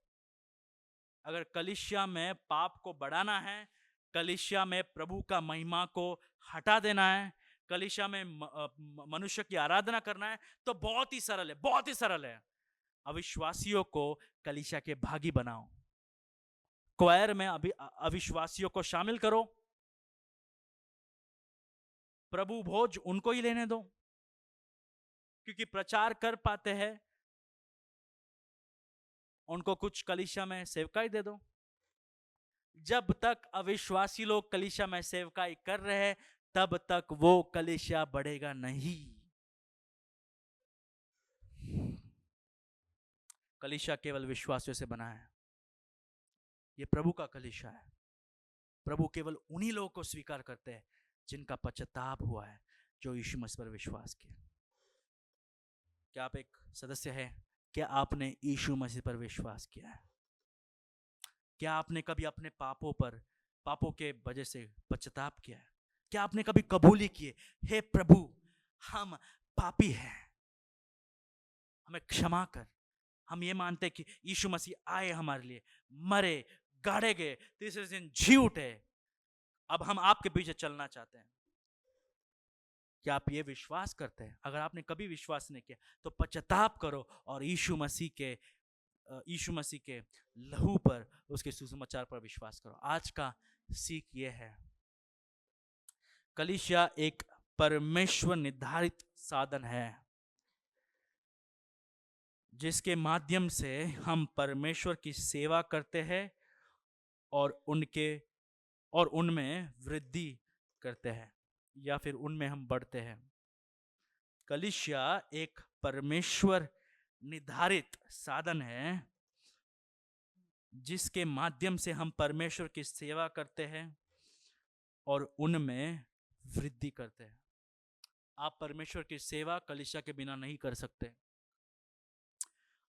अगर कलीसिया में पाप को बढ़ाना है, कलीसिया में प्रभु का महिमा को हटा देना है, कलीसिया में मनुष्य की आराधना करना है, तो बहुत ही सरल है, बहुत ही सरल है। अविश्वासियों को कलीसिया के भागी बनाओ, क्वायर में अभी अविश्वासियों को शामिल करो, प्रभु भोज उनको ही लेने दो, क्योंकि प्रचार कर पाते हैं, उनको कुछ कलीसिया में सेवकाई दे दो। जब तक अविश्वासी लोग कलीसिया में सेवकाई कर रहे हैं, तब तक वो कलीसिया बढ़ेगा नहीं। कलीसिया केवल विश्वासियों से बना है, ये प्रभु का कलीसिया है। प्रभु केवल उन्हीं लोगों को स्वीकार करते हैं जिनका पश्चाताप हुआ है, जो यीशु मसीह पर विश्वास किया। क्या आप एक सदस्य हैं? क्या आपने यीशु मसीह पर विश्वास किया है? क्या आपने कभी अपने पापों के वजह से पश्चाताप किया है? क्या आपने कभी कबूली किए, हे प्रभु हम पापी हैं, हमें क्षमा कर। हम ये मानते हैं कि यीशु मसीह आए हमारे लिए, मरे, गाड़े गए, तीसरे दिन जी उठे, अब हम आपके पीछे चलना चाहते हैं। क्या आप ये विश्वास करते हैं? अगर आपने कभी विश्वास नहीं किया तो पश्चाताप करो और यीशु मसीह के लहू पर, उसके सुसमाचार पर विश्वास करो। आज का सीख ये है, कलीसिया एक परमेश्वर निर्धारित साधन है जिसके माध्यम से हम परमेश्वर की सेवा करते हैं और उनमें वृद्धि करते हैं, या फिर उनमें हम बढ़ते हैं। कलीसिया एक परमेश्वर निर्धारित साधन है जिसके माध्यम से हम परमेश्वर की सेवा करते हैं और उनमें वृद्धि करते हैं। आप परमेश्वर की सेवा कलीसिया के बिना नहीं कर सकते।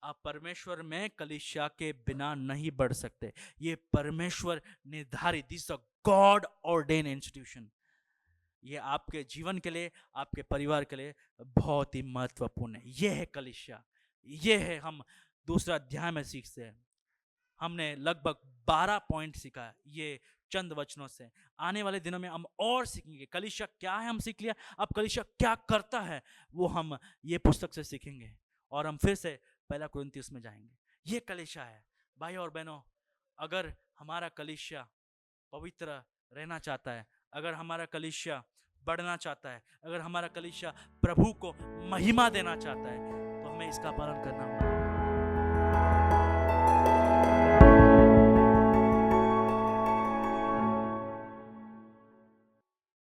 आप परमेश्वर में कलीसिया के बिना नहीं बढ़ सकते। ये परमेश्वर निर्धारित, this a God ordained institution, ये आपके जीवन के लिए, आपके परिवार के लिए बहुत ही महत्वपूर्ण है। ये है कलीसिया, ये है हम दूसरा अध्याय में सीखते हैं। हमने लगभग 12 पॉइंट सीखा ये चंद वचनों से। आने वाले दिनों में हम और सीखेंगे कलीसिया क्या है, हम सीख लिया। अब कलीसिया क्या करता है वो हम ये पुस्तक से सीखेंगे, और हम फिर से पहला कुरिन्थियों में जाएंगे। ये कलीसिया है भाई और बहनों। अगर हमारा कलीसिया पवित्र रहना चाहता है, अगर हमारा कलीसिया बढ़ना चाहता है, अगर हमारा कलीसिया प्रभु को महिमा देना चाहता है, तो हमें इसका पालन करना होगा।